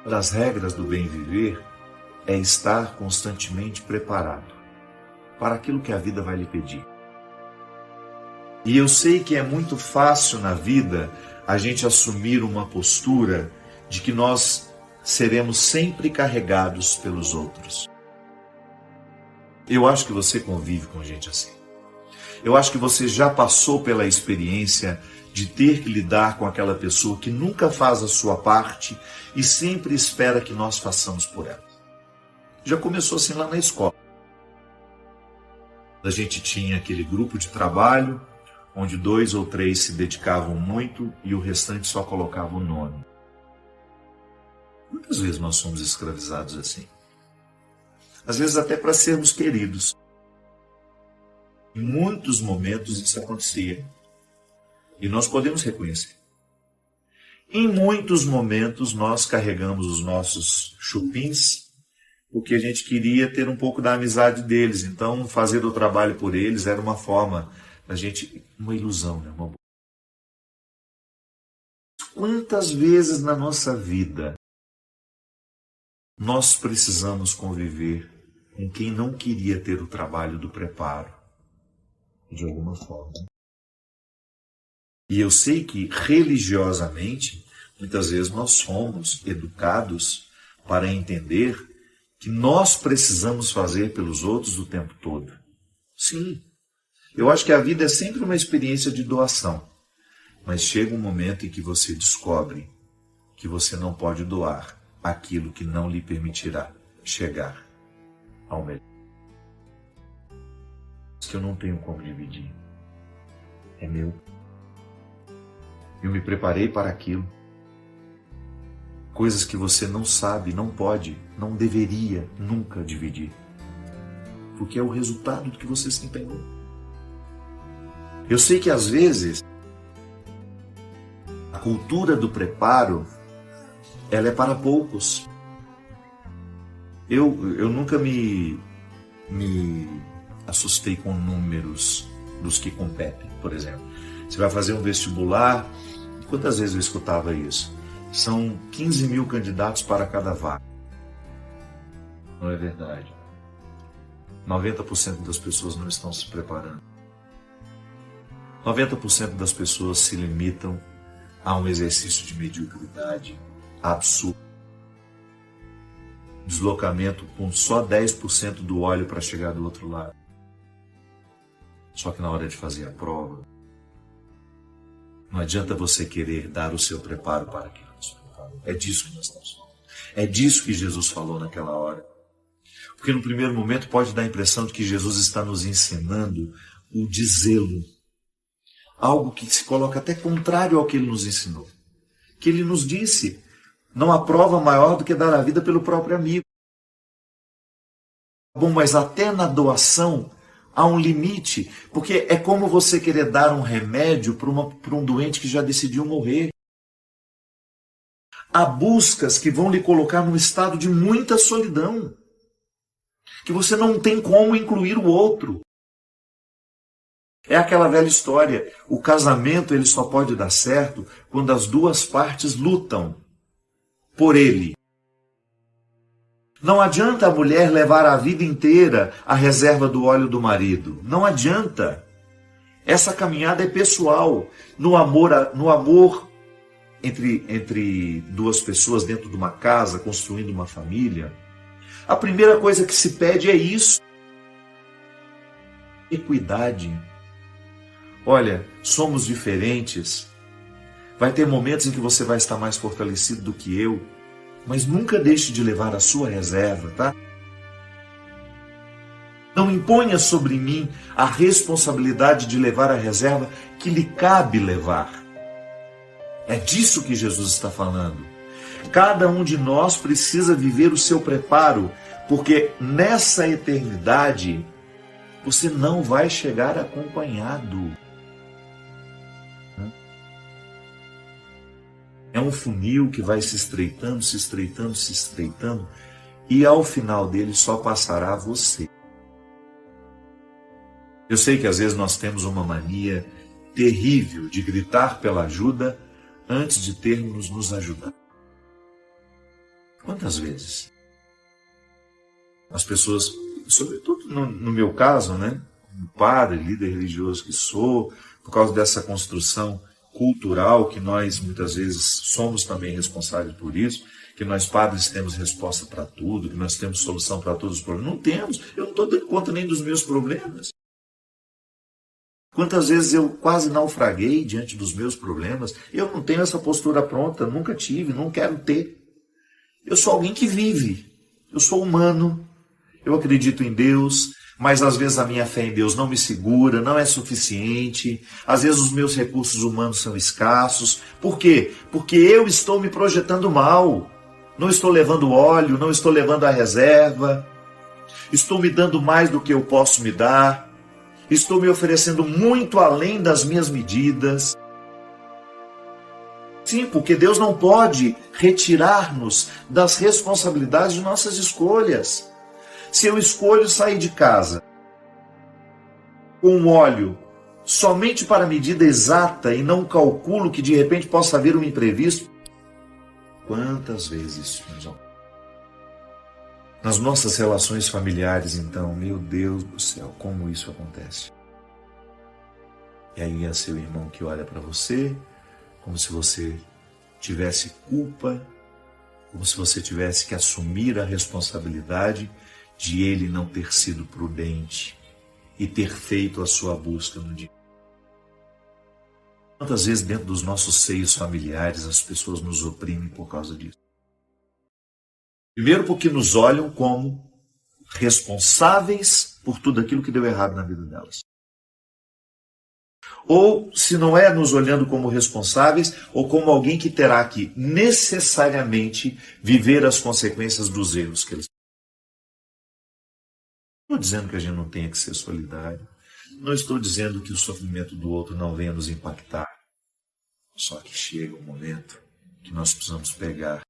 Uma das regras do bem viver é estar constantemente preparado para aquilo que a vida vai lhe pedir. E eu sei que é muito fácil na vida a gente assumir uma postura de que nós seremos sempre carregados pelos outros. Eu acho que você convive com gente assim. Eu acho que você já passou pela experiência de ter que lidar com aquela pessoa que nunca faz a sua parte e sempre espera que nós façamos por ela. Já começou assim lá na escola. A gente tinha aquele grupo de trabalho onde 2 ou 3 se dedicavam muito e o restante só colocava o nome. Muitas vezes nós somos escravizados assim. Às vezes até para sermos queridos. Em muitos momentos isso acontecia. E nós podemos reconhecer. Em muitos momentos nós carregamos os nossos chupins porque a gente queria ter um pouco da amizade deles. Então fazer o trabalho por eles era uma forma da gente, uma ilusão, né? Quantas vezes na nossa vida nós precisamos conviver com quem não queria ter o trabalho do preparo, de alguma forma. E eu sei que religiosamente, muitas vezes nós somos educados para entender que nós precisamos fazer pelos outros o tempo todo. Sim, eu acho que a vida é sempre uma experiência de doação, mas chega um momento em que você descobre que você não pode doar aquilo que não lhe permitirá chegar ao melhor. Que eu não tenho como dividir. É meu. Eu me preparei para aquilo. Coisas que você não sabe, não pode, não deveria nunca dividir. Porque é o resultado do que você se empenhou. Eu sei que às vezes a cultura do preparo ela é para poucos. Eu nunca me assustei com números dos que competem, por exemplo. Você vai fazer um vestibular, quantas vezes eu escutava isso? São 15 mil candidatos para cada vaga. Não é verdade. 90% das pessoas não estão se preparando. 90% das pessoas se limitam a um exercício de mediocridade absurdo. Deslocamento com só 10% do óleo para chegar do outro lado. Só que na hora de fazer a prova, não adianta você querer dar o seu preparo para aquilo. É disso que nós estamos falando. É disso que Jesus falou naquela hora. Porque no primeiro momento pode dar a impressão de que Jesus está nos ensinando o dizê-lo. Algo que se coloca até contrário ao que ele nos ensinou. Que ele nos disse, não há prova maior do que dar a vida pelo próprio amigo. Bom, mas até na doação há um limite, porque é como você querer dar um remédio para um doente que já decidiu morrer. Há buscas que vão lhe colocar num estado de muita solidão, que você não tem como incluir o outro. É aquela velha história, o casamento ele só pode dar certo quando as duas partes lutam por ele. Não adianta a mulher levar a vida inteira a reserva do óleo do marido. Não adianta. Essa caminhada é pessoal. No amor entre duas pessoas dentro de uma casa, construindo uma família, a primeira coisa que se pede é isso. Equidade. Olha, somos diferentes. Vai ter momentos em que você vai estar mais fortalecido do que eu, mas nunca deixe de levar a sua reserva, tá? Não imponha sobre mim a responsabilidade de levar a reserva que lhe cabe levar. É disso que Jesus está falando. Cada um de nós precisa viver o seu preparo, porque nessa eternidade você não vai chegar acompanhado. É um funil que vai se estreitando, se estreitando, se estreitando, e ao final dele só passará você. Eu sei que às vezes nós temos uma mania terrível de gritar pela ajuda antes de termos nos ajudado. Quantas vezes? As pessoas, sobretudo no meu caso, né? Como padre, líder religioso que sou, por causa dessa construção cultural que nós muitas vezes somos também responsáveis por isso, que nós padres temos resposta para tudo, que nós temos solução para todos os problemas. Não temos. Eu não estou dando conta nem dos meus problemas. Quantas vezes eu quase naufraguei diante dos meus problemas? Eu não tenho essa postura pronta, nunca tive, não quero ter. Eu sou alguém que vive. Eu sou humano. Eu acredito em Deus, mas às vezes a minha fé em Deus não me segura, não é suficiente. Às vezes os meus recursos humanos são escassos. Por quê? Porque eu estou me projetando mal. Não estou levando óleo, não estou levando a reserva. Estou me dando mais do que eu posso me dar. Estou me oferecendo muito além das minhas medidas. Sim, porque Deus não pode retirar-nos das responsabilidades de nossas escolhas. Se eu escolho sair de casa com um óleo somente para a medida exata e não calculo que de repente possa haver um imprevisto, quantas vezes, meus amigos? Nas nossas relações familiares, então, meu Deus do céu, como isso acontece? E aí é seu irmão que olha para você, como se você tivesse culpa, como se você tivesse que assumir a responsabilidade de ele não ter sido prudente e ter feito a sua busca no dia. Quantas vezes dentro dos nossos seios familiares as pessoas nos oprimem por causa disso? Primeiro porque nos olham como responsáveis por tudo aquilo que deu errado na vida delas. Ou, se não é nos olhando como responsáveis, ou como alguém que terá que necessariamente viver as consequências dos erros que eles. Não estou dizendo que a gente não tenha que ser solidário. Não estou dizendo que o sofrimento do outro não venha nos impactar. Só que chega um momento que nós precisamos pegar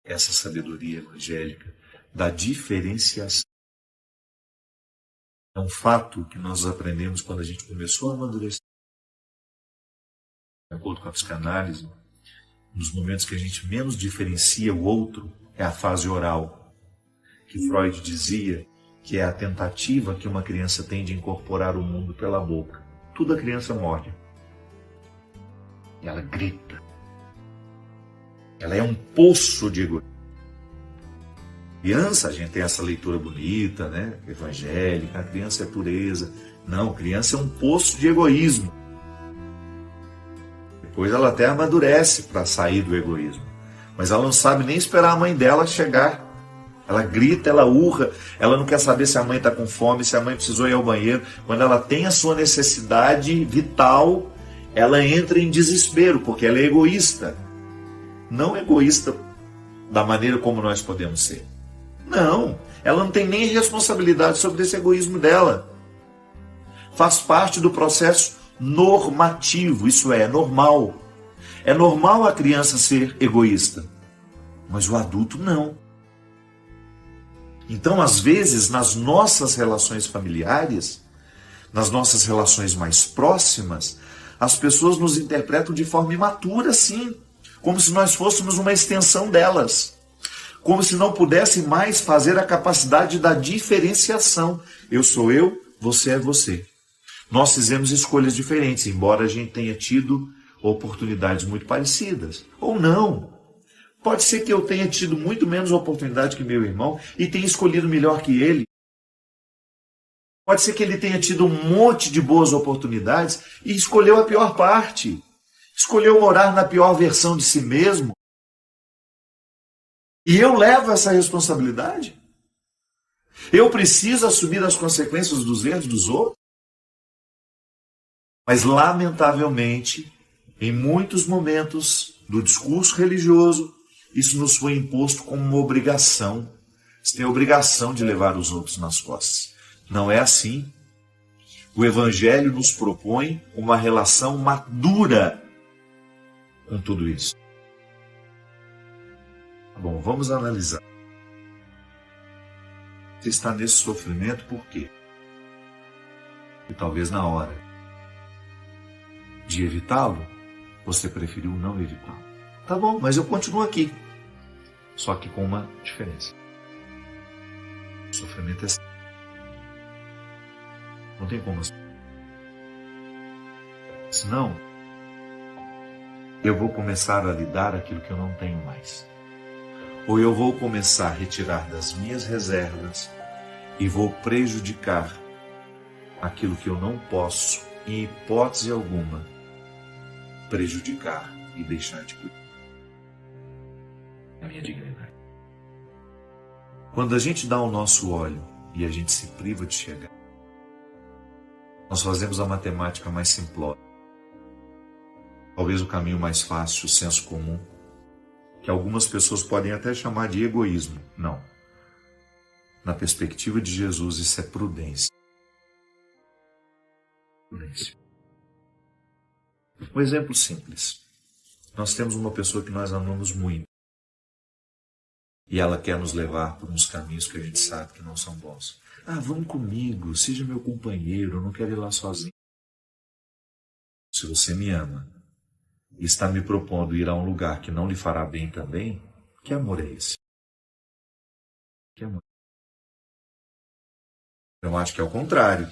essa sabedoria evangélica da diferenciação. É um fato que nós aprendemos quando a gente começou a amadurecer. De acordo com a psicanálise, nos momentos que a gente menos diferencia o outro é a fase oral, que Freud dizia que é a tentativa que uma criança tem de incorporar o mundo pela boca. Tudo a criança morde. E ela grita. Ela é um poço de egoísmo. Criança, a gente tem essa leitura bonita, né? Evangélica, a criança é pureza. Não, criança é um poço de egoísmo. Depois ela até amadurece para sair do egoísmo. Mas ela não sabe nem esperar a mãe dela chegar. Ela grita, ela urra, ela não quer saber se a mãe está com fome, se a mãe precisou ir ao banheiro. Quando ela tem a sua necessidade vital, ela entra em desespero, porque ela é egoísta. Não egoísta da maneira como nós podemos ser. Não, ela não tem nem responsabilidade sobre esse egoísmo dela. Faz parte do processo normativo, isso é normal. É normal a criança ser egoísta, mas o adulto não. Então, às vezes, nas nossas relações familiares, nas nossas relações mais próximas, as pessoas nos interpretam de forma imatura, sim, como se nós fôssemos uma extensão delas. Como se não pudesse mais fazer a capacidade da diferenciação. Eu sou eu, você é você. Nós fizemos escolhas diferentes, embora a gente tenha tido oportunidades muito parecidas. Ou não. Pode ser que eu tenha tido muito menos oportunidade que meu irmão e tenha escolhido melhor que ele. Pode ser que ele tenha tido um monte de boas oportunidades e escolheu a pior parte. Escolheu morar na pior versão de si mesmo. E eu levo essa responsabilidade? Eu preciso assumir as consequências dos erros dos outros? Mas, lamentavelmente, em muitos momentos do discurso religioso, isso nos foi imposto como uma obrigação. Você tem a obrigação de levar os outros nas costas. Não é assim. O Evangelho nos propõe uma relação madura com tudo isso. Bom, vamos analisar. Você está nesse sofrimento por quê? E talvez na hora de evitá-lo, você preferiu não evitá-lo. Tá bom, mas eu continuo aqui. Só que com uma diferença. O sofrimento é sério. Não tem como. Senão, eu vou começar a lidar aquilo que eu não tenho mais. Ou eu vou começar a retirar das minhas reservas e vou prejudicar aquilo que eu não posso, em hipótese alguma, prejudicar e deixar de cuidar da minha dignidade. Quando a gente dá o nosso óleo e a gente se priva de chegar, nós fazemos a matemática mais simplória. Talvez o caminho mais fácil, o senso comum, que algumas pessoas podem até chamar de egoísmo. Não. Na perspectiva de Jesus, isso é prudência. Prudência. Um exemplo simples. Nós temos uma pessoa que nós amamos muito. E ela quer nos levar por uns caminhos que a gente sabe que não são bons. Ah, vamos comigo, seja meu companheiro, eu não quero ir lá sozinho. Se você me ama e está me propondo ir a um lugar que não lhe fará bem também, que amor é esse? Que amor? Eu acho que é o contrário.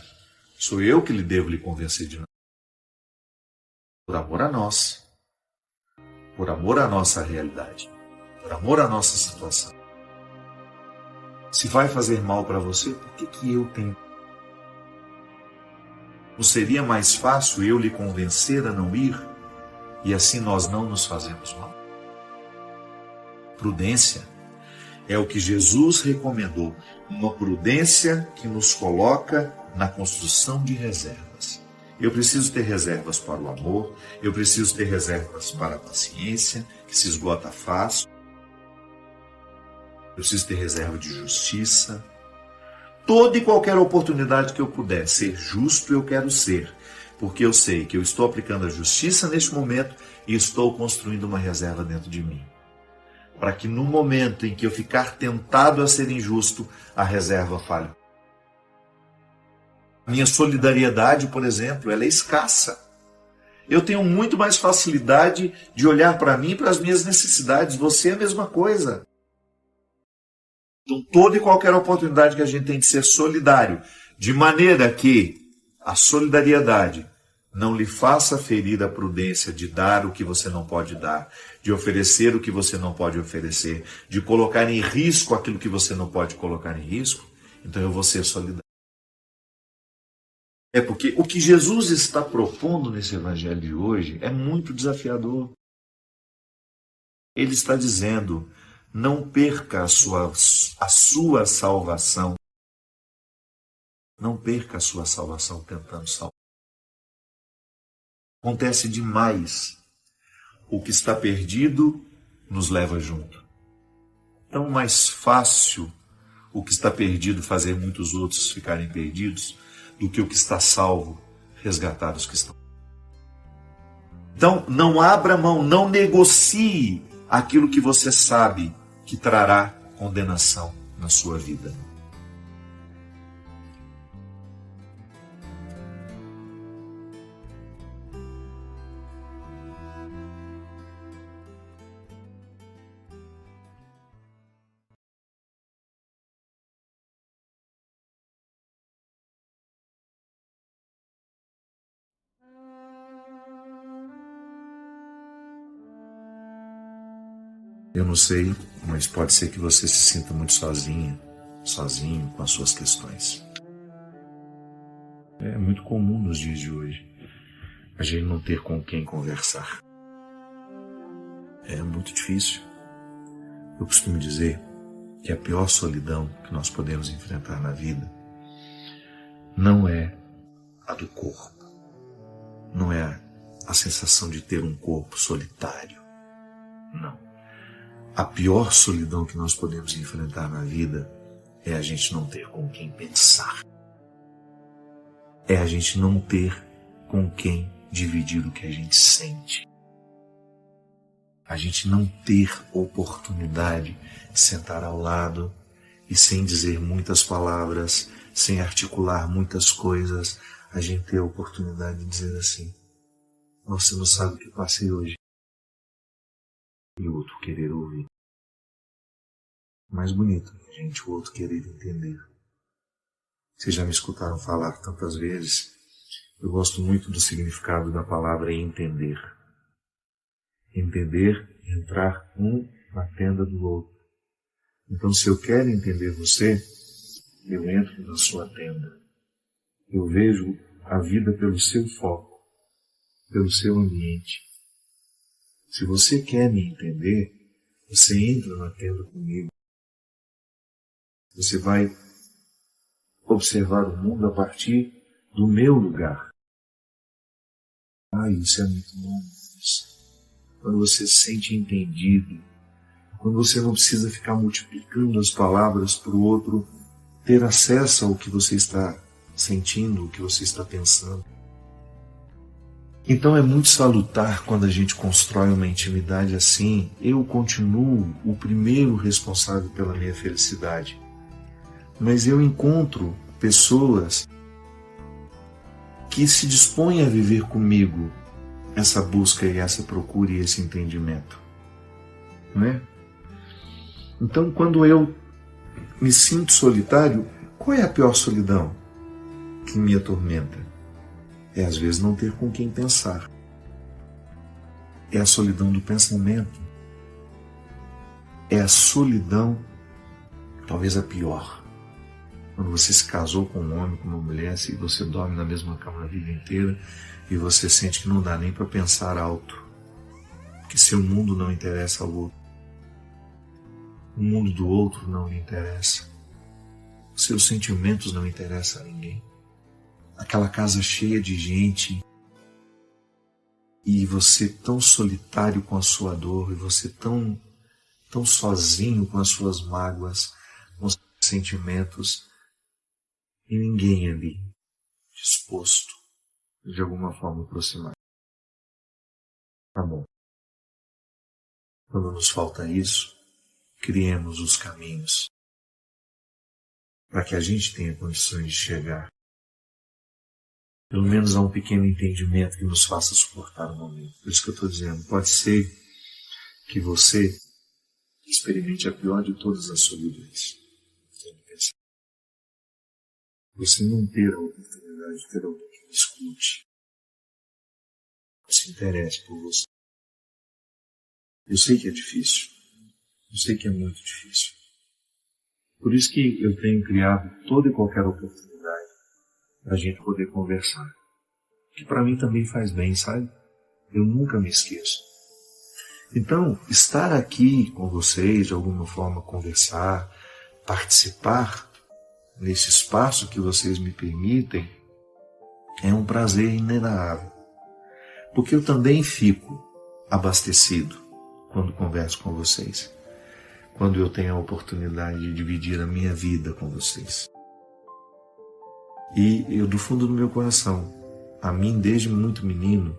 Sou eu que lhe devo lhe convencer de não. Por amor a nós. Por amor à nossa realidade. Por amor à nossa situação. Se vai fazer mal para você, por que eu tenho? Não seria mais fácil eu lhe convencer a não ir? E assim nós não nos fazemos mal? Prudência é o que Jesus recomendou. Uma prudência que nos coloca na construção de reservas. Eu preciso ter reservas para o amor, eu preciso ter reservas para a paciência, que se esgota fácil. Eu preciso ter reserva de justiça. Toda e qualquer oportunidade que eu puder ser justo, eu quero ser. Porque eu sei que eu estou aplicando a justiça neste momento e estou construindo uma reserva dentro de mim. Para que no momento em que eu ficar tentado a ser injusto, a reserva falhe. Minha solidariedade, por exemplo, ela é escassa. Eu tenho muito mais facilidade de olhar para mim e para as minhas necessidades. Você é a mesma coisa. Então, toda e qualquer oportunidade que a gente tem de ser solidário, de maneira que a solidariedade não lhe faça ferir a prudência de dar o que você não pode dar, de oferecer o que você não pode oferecer, de colocar em risco aquilo que você não pode colocar em risco, então eu vou ser solidário. É porque o que Jesus está propondo nesse evangelho de hoje é muito desafiador. Ele está dizendo: não perca a sua salvação. Não perca a sua salvação tentando salvar. Acontece demais. O que está perdido nos leva junto. Tão mais fácil o que está perdido fazer muitos outros ficarem perdidos do que o que está salvo resgatar os que estão. Então, não abra mão, não negocie aquilo que você sabe que trará condenação na sua vida. Eu não sei, mas pode ser que você se sinta muito sozinha, sozinho com as suas questões. É muito comum nos dias de hoje a gente não ter com quem conversar. É muito difícil. Eu costumo dizer que a pior solidão que nós podemos enfrentar na vida não é a do corpo, não é a sensação de ter um corpo solitário, não. A pior solidão que nós podemos enfrentar na vida é a gente não ter com quem pensar. É a gente não ter com quem dividir o que a gente sente. A gente não ter oportunidade de sentar ao lado e sem dizer muitas palavras, sem articular muitas coisas, a gente ter a oportunidade de dizer assim: você não sabe o que eu passei hoje. E o outro querer ouvir. mais bonito que o outro querer entender. Vocês já me escutaram falar tantas vezes. Eu gosto muito do significado da palavra entender. Entender, entrar um na tenda do outro. Então, se eu quero entender você, eu entro na sua tenda. Eu vejo a vida pelo seu foco, pelo seu ambiente. Se você quer me entender, você entra na tenda comigo. Você vai observar o mundo a partir do meu lugar. Isso é muito bom. Quando você se sente entendido, quando você não precisa ficar multiplicando as palavras para o outro ter acesso ao que você está sentindo, o que você está pensando. Então é muito salutar quando a gente constrói uma intimidade assim. Eu continuo o primeiro responsável pela minha felicidade, mas eu encontro pessoas que se dispõem a viver comigo essa busca e essa procura e esse entendimento, não é? Então, quando eu me sinto solitário, qual é a pior solidão que me atormenta? É às vezes não ter com quem pensar. É a solidão do pensamento. É a solidão, talvez a pior. Quando você se casou com um homem, com uma mulher, se você dorme na mesma cama a vida inteira e você sente que não dá nem para pensar alto, que seu mundo não interessa ao outro, o mundo do outro não lhe interessa, seus sentimentos não interessam a ninguém. Aquela casa cheia de gente e você tão solitário com a sua dor, e você tão sozinho com as suas mágoas, com os seus sentimentos, e ninguém ali disposto de alguma forma aproximar. Tá bom. Quando nos falta isso, criemos os caminhos para que a gente tenha condições de chegar pelo menos a um pequeno entendimento que nos faça suportar o momento. Por isso que eu estou dizendo, pode ser que você experimente a pior de todas as solidões. Você não ter a oportunidade de ter alguém que escute, que se interesse por você. Eu sei que é difícil. Eu sei que é muito difícil. Por isso que eu tenho criado toda e qualquer oportunidade para a gente poder conversar. Que para mim também faz bem, sabe? Eu nunca me esqueço. Então, estar aqui com vocês, de alguma forma conversar, participar nesse espaço que vocês me permitem, é um prazer inenarrável. Porque eu também fico abastecido quando converso com vocês. Quando eu tenho a oportunidade de dividir a minha vida com vocês. E eu, do fundo do meu coração, a mim, desde muito menino,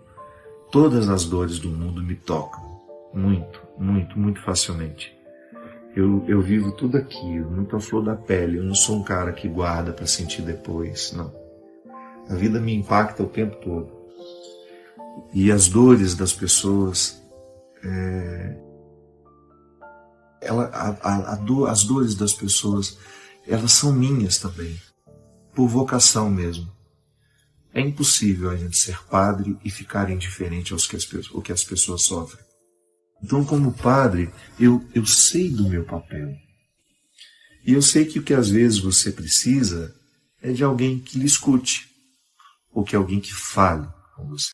todas as dores do mundo me tocam. Muito, muito, muito facilmente. Eu vivo tudo aquilo, muito à flor da pele. Eu não sou um cara que guarda para sentir depois, não. A vida me impacta o tempo todo. E as dores das pessoas, as dores das pessoas, elas são minhas também, por vocação mesmo. É impossível a gente ser padre e ficar indiferente ao que as pessoas sofrem. Então, como padre, eu sei do meu papel. E eu sei que o que às vezes você precisa é de alguém que lhe escute, ou que alguém que fale com você.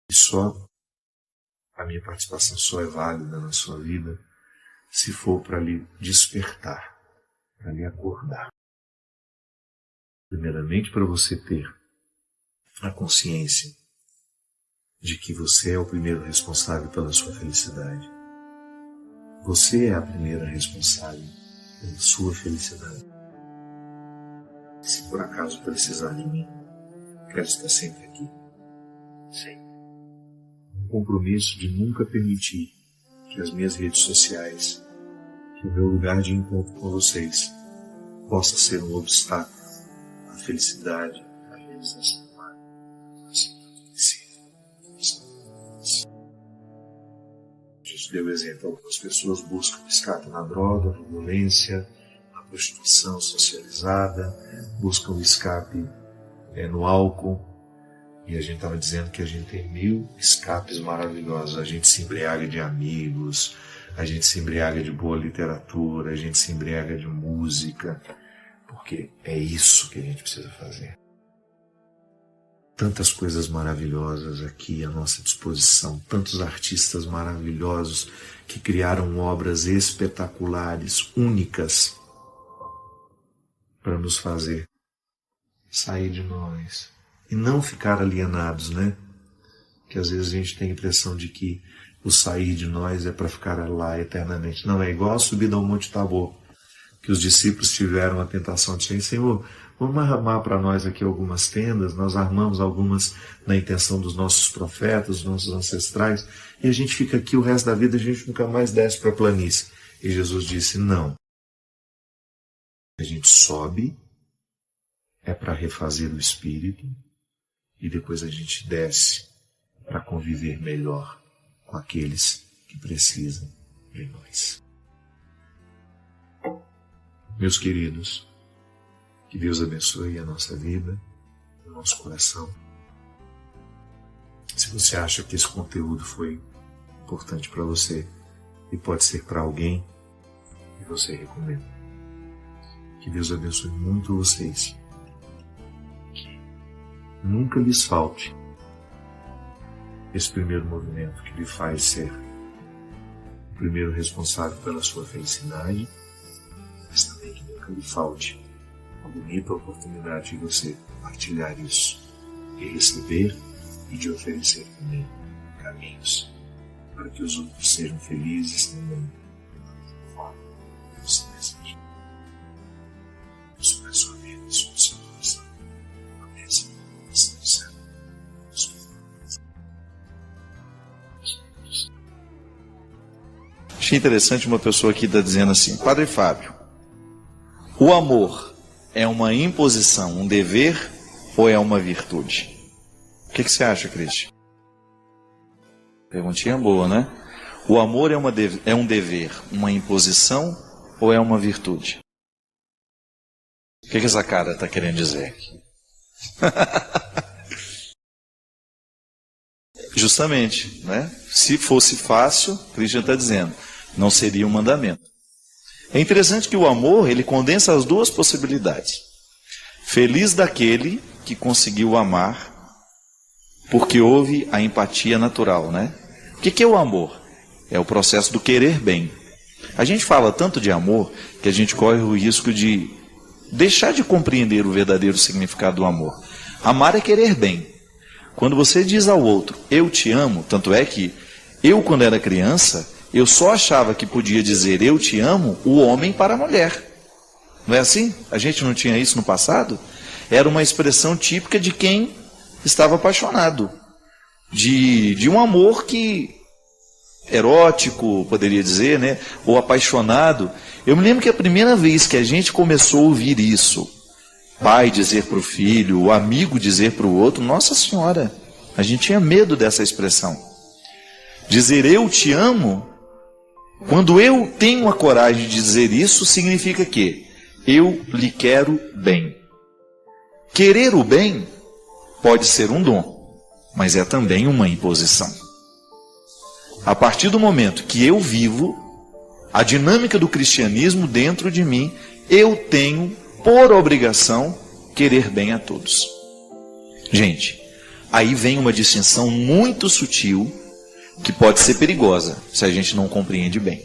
E só a minha participação só é válida na sua vida se for para lhe despertar, para lhe acordar. Primeiramente, para você ter a consciência de que você é o primeiro responsável pela sua felicidade. Você é a primeira responsável pela sua felicidade. Se por acaso precisar de mim, quero estar sempre aqui. Sempre. Um compromisso de nunca permitir que as minhas redes sociais, que o meu lugar de encontro com vocês, possa ser um obstáculo à felicidade, à realização humana. Jesus. gente deu exemplo, algumas pessoas buscam escape na droga, na violência, na prostituição socializada, buscam escape no álcool. E a gente estava dizendo que a gente tem 1000 escapes maravilhosos. A gente se embriaga de amigos, a gente se embriaga de boa literatura, a gente se embriaga de música, porque é isso que a gente precisa fazer. Tantas coisas maravilhosas aqui à nossa disposição, tantos artistas maravilhosos que criaram obras espetaculares, únicas, para nos fazer sair de nós e não ficar alienados, né? Que às vezes a gente tem a impressão de que o sair de nós é para ficar lá eternamente. Não, é igual a subida ao Monte Tabor, que os discípulos tiveram a tentação de dizer: Senhor, vamos armar para nós aqui algumas tendas. Nós armamos algumas na intenção dos nossos profetas, dos nossos ancestrais, e a gente fica aqui o resto da vida, a gente nunca mais desce para a planície. E Jesus disse: não. A gente sobe, é para refazer o espírito, e depois a gente desce para conviver melhor com aqueles que precisam de nós. Meus queridos, que Deus abençoe a nossa vida, o nosso coração. Se você acha que esse conteúdo foi importante para você e pode ser para alguém, e você recomenda. Que Deus abençoe muito vocês. Que nunca lhes falte esse primeiro movimento que lhe faz ser o primeiro responsável pela sua felicidade, mas também que nunca lhe falte a bonita oportunidade de você partilhar isso e receber e de oferecer também caminhos para que os outros sejam felizes também da forma que você deseja. Sobre a sua vida e sobre o seu coração, a bênção do céu. Achei interessante uma pessoa aqui está dizendo assim: Padre Fábio, o amor é uma imposição, um dever ou é uma virtude? O que você acha, Cristian? Perguntinha boa, né? O amor é um dever, uma imposição ou é uma virtude? O que essa cara está querendo dizer aqui? Justamente, né? Se fosse fácil, Cristian está dizendo, não seria um mandamento. É interessante que o amor, ele condensa as duas possibilidades. Feliz daquele que conseguiu amar, porque houve a empatia natural, né? O que é o amor? É o processo do querer bem. A gente fala tanto de amor que a gente corre o risco de deixar de compreender o verdadeiro significado do amor. Amar é querer bem. Quando você diz ao outro, eu te amo, tanto é que eu, quando era criança, eu só achava que podia dizer eu te amo o homem para a mulher. Não é assim? A gente não tinha isso no passado? Era uma expressão típica de quem estava apaixonado. De um amor que erótico, poderia dizer, né? Ou apaixonado. Eu me lembro que a primeira vez que a gente começou a ouvir isso, pai dizer para o filho, o amigo dizer para o outro, Nossa Senhora, a gente tinha medo dessa expressão. Dizer eu te amo, quando eu tenho a coragem de dizer isso, significa que eu lhe quero bem. Querer o bem pode ser um dom, mas é também uma imposição. A partir do momento que eu vivo a dinâmica do cristianismo dentro de mim, eu tenho, por obrigação, querer bem a todos. Gente, aí vem uma distinção muito sutil, que pode ser perigosa, se a gente não compreende bem.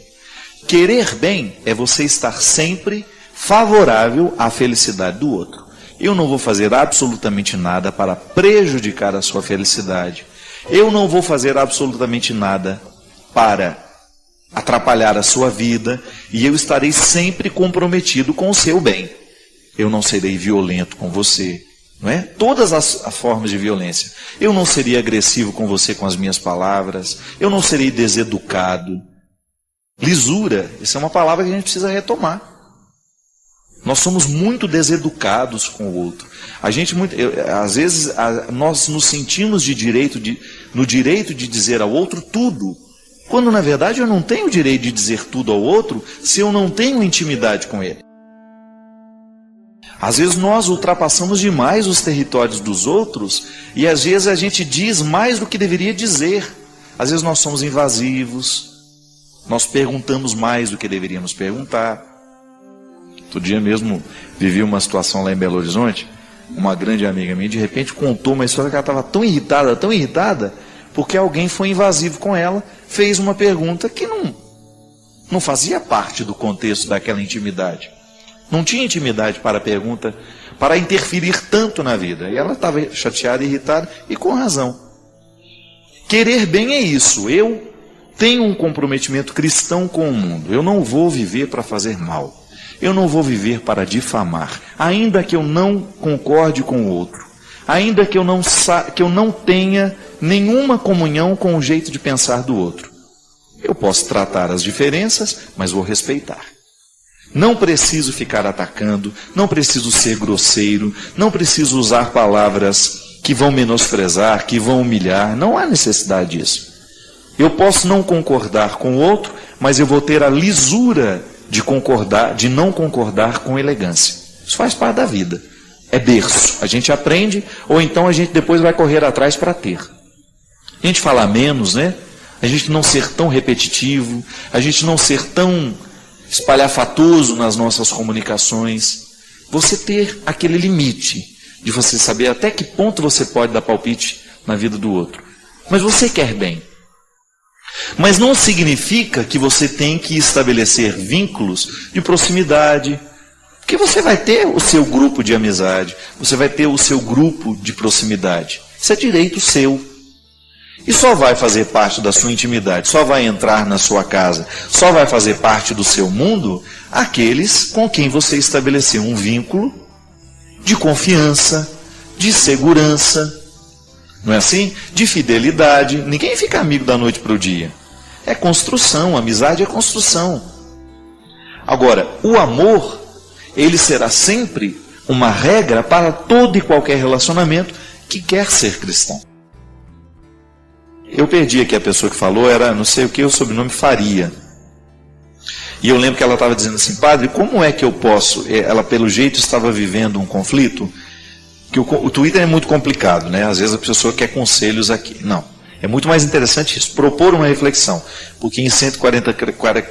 Querer bem é você estar sempre favorável à felicidade do outro. Eu não vou fazer absolutamente nada para prejudicar a sua felicidade. Eu não vou fazer absolutamente nada para atrapalhar a sua vida, e eu estarei sempre comprometido com o seu bem. Eu não serei violento com você, não é? Todas as formas de violência. Eu não serei agressivo com você com as minhas palavras, eu não serei deseducado. Lisura, essa é uma palavra que a gente precisa retomar. Nós somos muito deseducados com o outro. Às vezes, nós nos sentimos no direito de dizer ao outro tudo. Quando na verdade eu não tenho o direito de dizer tudo ao outro se eu não tenho intimidade com ele. Às vezes nós ultrapassamos demais os territórios dos outros e às vezes a gente diz mais do que deveria dizer. Às vezes nós somos invasivos, nós perguntamos mais do que deveríamos perguntar. Outro dia mesmo vivi uma situação lá em Belo Horizonte, uma grande amiga minha de repente contou uma história que ela estava tão irritada, porque alguém foi invasivo com ela, fez uma pergunta que não fazia parte do contexto daquela intimidade. Não tinha intimidade para a pergunta, para interferir tanto na vida. E ela estava chateada, irritada, e com razão. Querer bem é isso. Eu tenho um comprometimento cristão com o mundo. Eu não vou viver para fazer mal. Eu não vou viver para difamar. Ainda que eu não concorde com o outro. Ainda que eu não tenha nenhuma comunhão com o jeito de pensar do outro. Eu posso tratar as diferenças, mas vou respeitar. Não preciso ficar atacando, não preciso ser grosseiro, não preciso usar palavras que vão menosprezar, que vão humilhar. Não há necessidade disso. Eu posso não concordar com o outro, mas eu vou ter a lisura de não concordar com elegância. Isso faz parte da vida. É berço. A gente aprende, ou então a gente depois vai correr atrás para ter. A gente falar menos, né? A gente não ser tão repetitivo, a gente não ser tão espalhafatoso nas nossas comunicações. Você ter aquele limite de você saber até que ponto você pode dar palpite na vida do outro. Mas você quer bem. Mas não significa que você tem que estabelecer vínculos de proximidade, porque você vai ter o seu grupo de amizade, você vai ter o seu grupo de proximidade. Isso é direito seu. E só vai fazer parte da sua intimidade, só vai entrar na sua casa, só vai fazer parte do seu mundo aqueles com quem você estabeleceu um vínculo de confiança, de segurança, não é assim? De fidelidade. Ninguém fica amigo da noite para o dia. É construção, amizade é construção. Agora, o amor, ele será sempre uma regra para todo e qualquer relacionamento que quer ser cristão. Eu perdi aqui a pessoa que falou, era não sei o que, o sobrenome Faria. E eu lembro que ela estava dizendo assim, padre, como é que eu posso... Ela, pelo jeito, estava vivendo um conflito, que o Twitter é muito complicado, né? Às vezes a pessoa quer conselhos aqui. Não, é muito mais interessante isso, propor uma reflexão. Porque em 140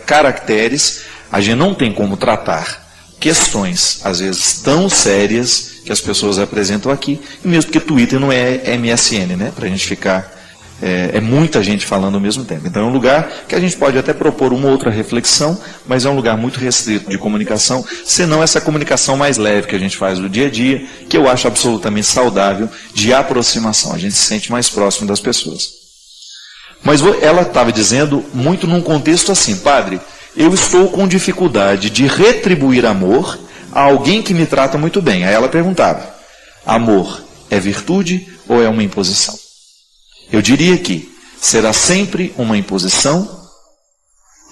caracteres, a gente não tem como tratar questões, às vezes, tão sérias que as pessoas apresentam aqui, e mesmo porque Twitter não é MSN, né? Para a gente ficar... É muita gente falando ao mesmo tempo. Então é um lugar que a gente pode até propor uma outra reflexão, mas é um lugar muito restrito de comunicação, senão essa comunicação mais leve que a gente faz no dia a dia, que eu acho absolutamente saudável, de aproximação. A gente se sente mais próximo das pessoas. Mas ela estava dizendo muito num contexto assim, padre, eu estou com dificuldade de retribuir amor a alguém que me trata muito bem. Aí ela perguntava, amor é virtude ou é uma imposição? Eu diria que será sempre uma imposição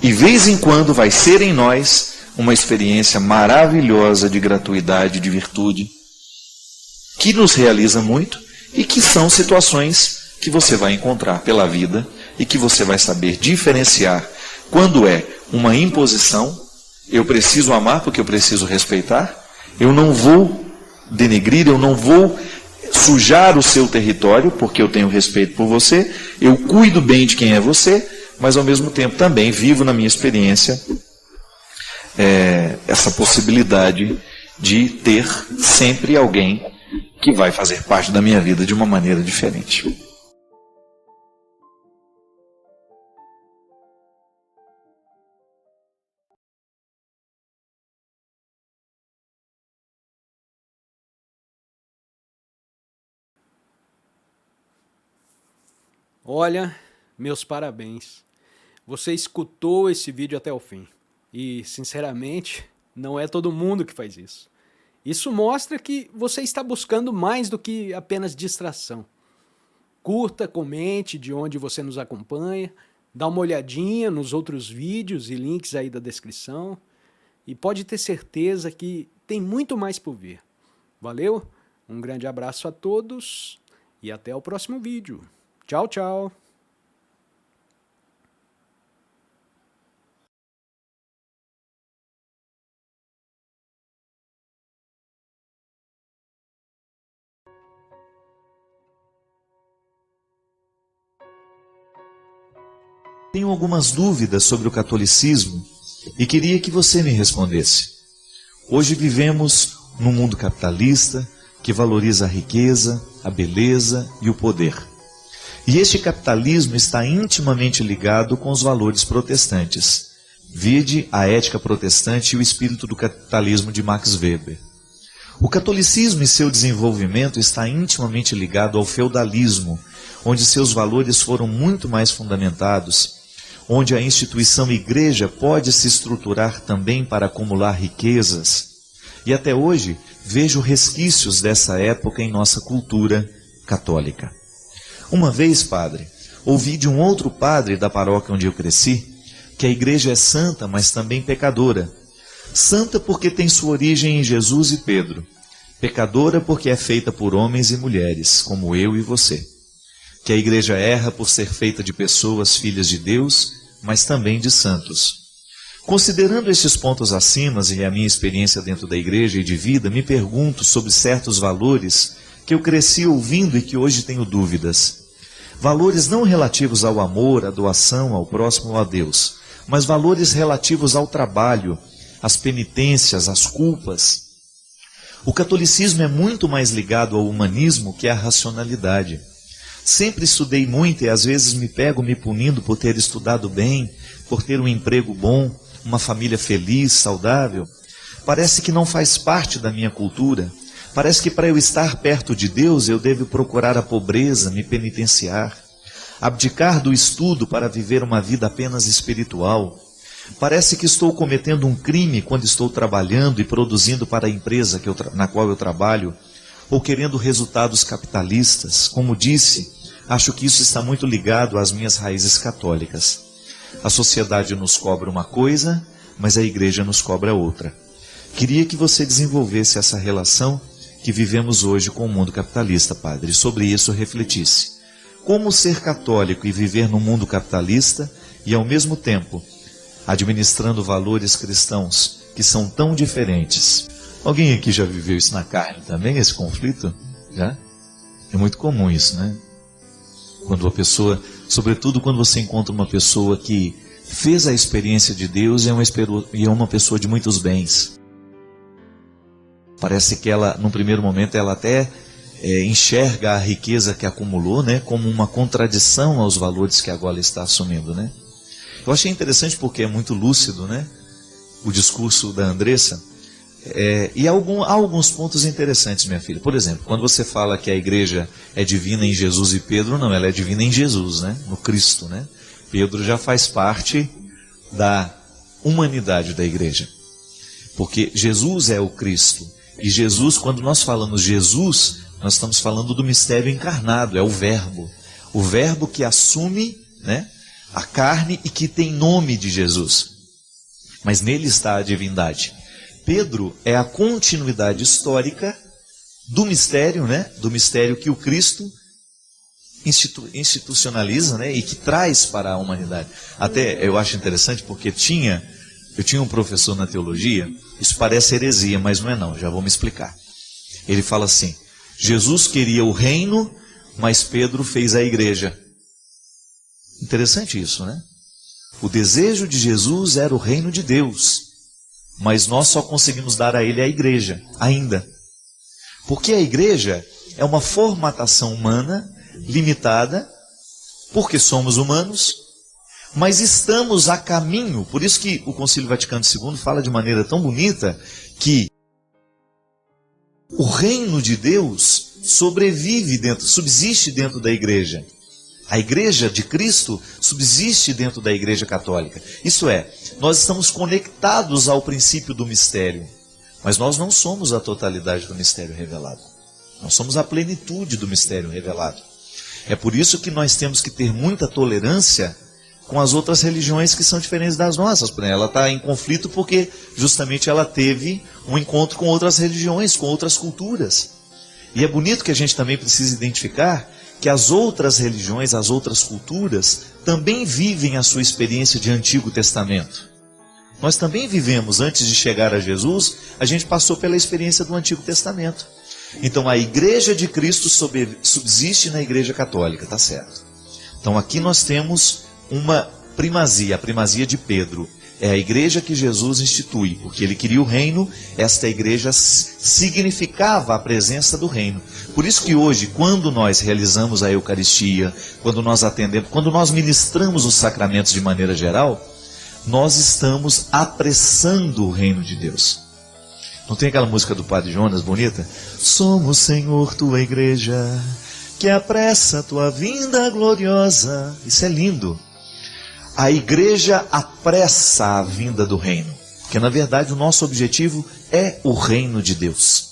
e, vez em quando, vai ser em nós uma experiência maravilhosa de gratuidade, de virtude, que nos realiza muito e que são situações que você vai encontrar pela vida e que você vai saber diferenciar quando é uma imposição, eu preciso amar porque eu preciso respeitar, eu não vou denegrir, eu não vou sujar o seu território, porque eu tenho respeito por você, eu cuido bem de quem é você, mas ao mesmo tempo também vivo na minha experiência essa possibilidade de ter sempre alguém que vai fazer parte da minha vida de uma maneira diferente. Olha, meus parabéns. Você escutou esse vídeo até o fim. E, sinceramente, não é todo mundo que faz isso. Isso mostra que você está buscando mais do que apenas distração. Curta, comente de onde você nos acompanha, dá uma olhadinha nos outros vídeos e links aí da descrição. E pode ter certeza que tem muito mais por vir. Valeu? Um grande abraço a todos e até o próximo vídeo. Tchau, tchau. tenho algumas dúvidas sobre o catolicismo e queria que você me respondesse. Hoje vivemos num mundo capitalista que valoriza a riqueza, a beleza e o poder. E este capitalismo está intimamente ligado com os valores protestantes. Vide a ética protestante e o espírito do capitalismo de Max Weber. O catolicismo e seu desenvolvimento está intimamente ligado ao feudalismo, onde seus valores foram muito mais fundamentados, onde a instituição igreja pode se estruturar também para acumular riquezas. E até hoje vejo resquícios dessa época em nossa cultura católica. Uma vez, padre, ouvi de um outro padre da paróquia onde eu cresci, que a igreja é santa, mas também pecadora. Santa porque tem sua origem em Jesus e Pedro. Pecadora porque é feita por homens e mulheres, como eu e você. Que a igreja erra por ser feita de pessoas filhas de Deus, mas também de santos. Considerando estes pontos acima e a minha experiência dentro da igreja e de vida, me pergunto sobre certos valores que eu cresci ouvindo e que hoje tenho dúvidas. Valores não relativos ao amor, à doação, ao próximo ou a Deus, mas valores relativos ao trabalho, às penitências, às culpas. O catolicismo é muito mais ligado ao humanismo que à racionalidade. Sempre estudei muito e às vezes me pego me punindo por ter estudado bem, por ter um emprego bom, uma família feliz, saudável. Parece que não faz parte da minha cultura. Parece que para eu estar perto de Deus eu devo procurar a pobreza, me penitenciar, abdicar do estudo para viver uma vida apenas espiritual. Parece que estou cometendo um crime quando estou trabalhando e produzindo para a empresa na qual eu trabalho, ou querendo resultados capitalistas. Como disse, acho que isso está muito ligado às minhas raízes católicas. A sociedade nos cobra uma coisa, mas a igreja nos cobra outra. Queria que você desenvolvesse essa relação que vivemos hoje com o mundo capitalista, padre, e sobre isso refletisse. Como ser católico e viver no mundo capitalista e, ao mesmo tempo, administrando valores cristãos que são tão diferentes? Alguém aqui já viveu isso na carne também, esse conflito? Já? É muito comum isso, né? Quando uma pessoa, sobretudo quando você encontra uma pessoa que fez a experiência de Deus e é uma pessoa de muitos bens. Parece que ela, num primeiro momento, ela até enxerga a riqueza que acumulou, né, como uma contradição aos valores que agora está assumindo, né? Eu achei interessante porque é muito lúcido, né, o discurso da Andressa, e há alguns pontos interessantes, minha filha. Por exemplo, quando você fala que a igreja é divina em Jesus e Pedro, não, ela é divina em Jesus, né, no Cristo, né? Pedro já faz parte da humanidade da igreja, porque Jesus é o Cristo. E Jesus, quando nós falamos Jesus, nós estamos falando do mistério encarnado, é o Verbo que assume, né, a carne e que tem nome de Jesus. Mas nele está a divindade. Pedro é a continuidade histórica do mistério, né, do mistério que o Cristo institucionaliza, né, e que traz para a humanidade. Até eu acho interessante porque eu tinha um professor na teologia, isso parece heresia, mas não é não, já vou me explicar. Ele fala assim: Jesus queria o reino, mas Pedro fez a igreja. Interessante isso, né? O desejo de Jesus era o reino de Deus, mas nós só conseguimos dar a ele a igreja, ainda. Porque a igreja é uma formatação humana, limitada, porque somos humanos, mas estamos a caminho. Por isso que o Concílio Vaticano II fala de maneira tão bonita que o reino de Deus subsiste dentro da igreja. A igreja de Cristo subsiste dentro da igreja católica. Isso é, nós estamos conectados ao princípio do mistério, mas nós não somos a totalidade do mistério revelado. Nós somos a plenitude do mistério revelado. É por isso que nós temos que ter muita tolerância com as outras religiões que são diferentes das nossas. Ela está em conflito porque justamente ela teve um encontro com outras religiões, com outras culturas. E é bonito que a gente também precisa identificar que as outras religiões, as outras culturas, também vivem a sua experiência de Antigo Testamento. Nós também vivemos, antes de chegar a Jesus, a gente passou pela experiência do Antigo Testamento. Então a igreja de Cristo subsiste na igreja católica, tá certo? Então aqui nós temos uma primazia, a primazia de Pedro. É a igreja que Jesus institui, porque ele queria o reino, esta igreja significava a presença do reino. Por isso que hoje, quando nós realizamos a Eucaristia, quando nós atendemos, quando nós ministramos os sacramentos de maneira geral, nós estamos apressando o reino de Deus. Não tem aquela música do Padre Jonas bonita? Somos, Senhor, tua igreja, que apressa a tua vinda gloriosa. Isso é lindo. A igreja apressa a vinda do reino, porque na verdade o nosso objetivo é o reino de Deus.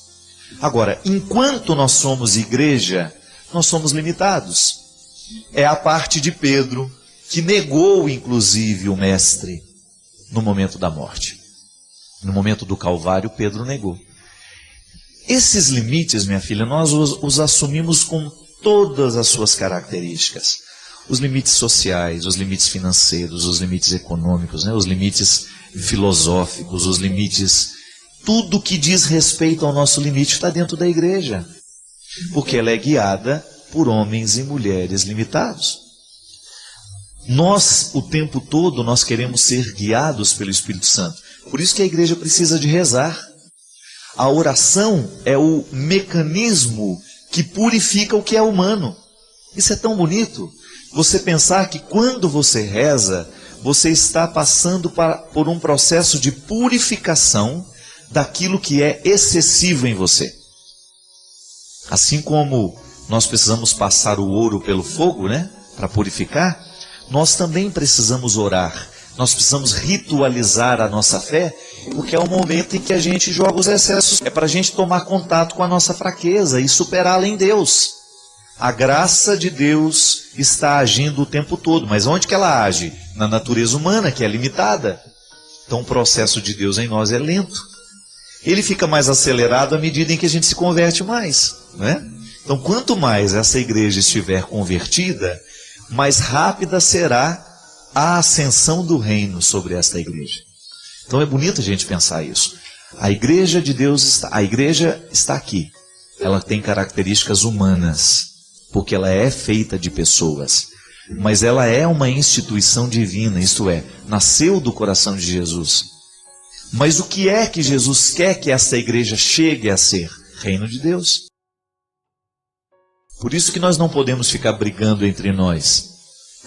Agora, enquanto nós somos igreja, nós somos limitados. É a parte de Pedro, que negou inclusive o mestre no momento da morte. No momento do Calvário, Pedro negou. Esses limites, minha filha, nós os assumimos com todas as suas características. Os limites sociais, os limites financeiros, os limites econômicos, né? Os limites filosóficos, os limites... Tudo que diz respeito ao nosso limite está dentro da igreja. Porque ela é guiada por homens e mulheres limitados. Nós, o tempo todo, nós queremos ser guiados pelo Espírito Santo. Por isso que a igreja precisa de rezar. A oração é o mecanismo que purifica o que é humano. Isso é tão bonito. Você pensar que quando você reza, você está passando por um processo de purificação daquilo que é excessivo em você. Assim como nós precisamos passar o ouro pelo fogo, né, para purificar, nós também precisamos orar. Nós precisamos ritualizar a nossa fé, porque é o momento em que a gente joga os excessos. É para a gente tomar contato com a nossa fraqueza e superá-la em Deus. A graça de Deus está agindo o tempo todo, mas onde que ela age? Na natureza humana, que é limitada. Então o processo de Deus em nós é lento. Ele fica mais acelerado à medida em que a gente se converte mais, né? Então quanto mais essa igreja estiver convertida, mais rápida será a ascensão do reino sobre esta igreja. Então é bonito a gente pensar isso. A igreja de Deus a igreja está aqui. Ela tem características humanas, porque ela é feita de pessoas. Mas ela é uma instituição divina, isto é, nasceu do coração de Jesus. Mas o que é que Jesus quer que esta igreja chegue a ser? Reino de Deus. Por isso que nós não podemos ficar brigando entre nós.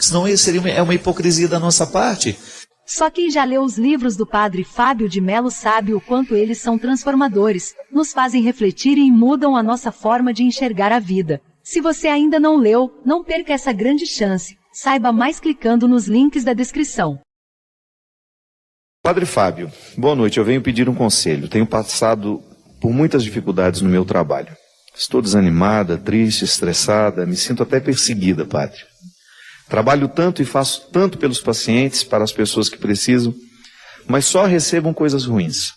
Senão é uma hipocrisia da nossa parte. Só quem já leu os livros do Padre Fábio de Melo sabe o quanto eles são transformadores, nos fazem refletir e mudam a nossa forma de enxergar a vida. Se você ainda não leu, não perca essa grande chance. Saiba mais clicando nos links da descrição. Padre Fábio, boa noite. Eu venho pedir um conselho. Tenho passado por muitas dificuldades no meu trabalho. Estou desanimada, triste, estressada, me sinto até perseguida, padre. Trabalho tanto e faço tanto pelos pacientes, para as pessoas que precisam, mas só recebo coisas ruins.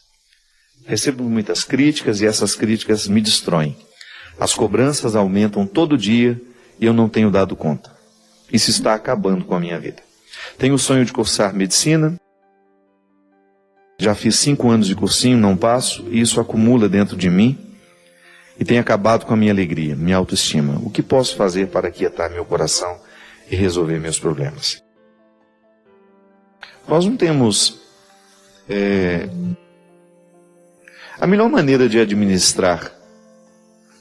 Recebo muitas críticas e essas críticas me destroem. As cobranças aumentam todo dia e eu não tenho dado conta. Isso está acabando com a minha vida. Tenho o sonho de cursar medicina. Já fiz 5 anos de cursinho, não passo, e isso acumula dentro de mim e tem acabado com a minha alegria, minha autoestima. O que posso fazer para aquietar meu coração e resolver meus problemas? Nós não temos... A melhor maneira de administrar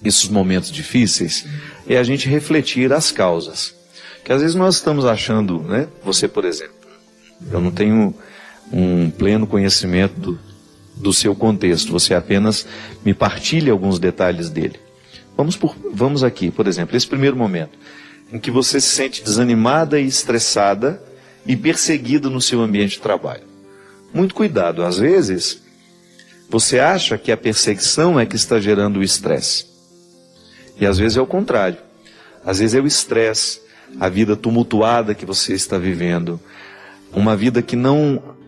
esses momentos difíceis é a gente refletir as causas. Que às vezes nós estamos achando, né? Você, por exemplo, eu não tenho um pleno conhecimento do seu contexto, você apenas me partilha alguns detalhes dele. Vamos aqui, por exemplo, esse primeiro momento, em que você se sente desanimada e estressada e perseguida no seu ambiente de trabalho. Muito cuidado, às vezes você acha que a perseguição é que está gerando o estresse. E às vezes é o contrário. Às vezes é o estresse, a vida tumultuada que você está vivendo, uma vida que não...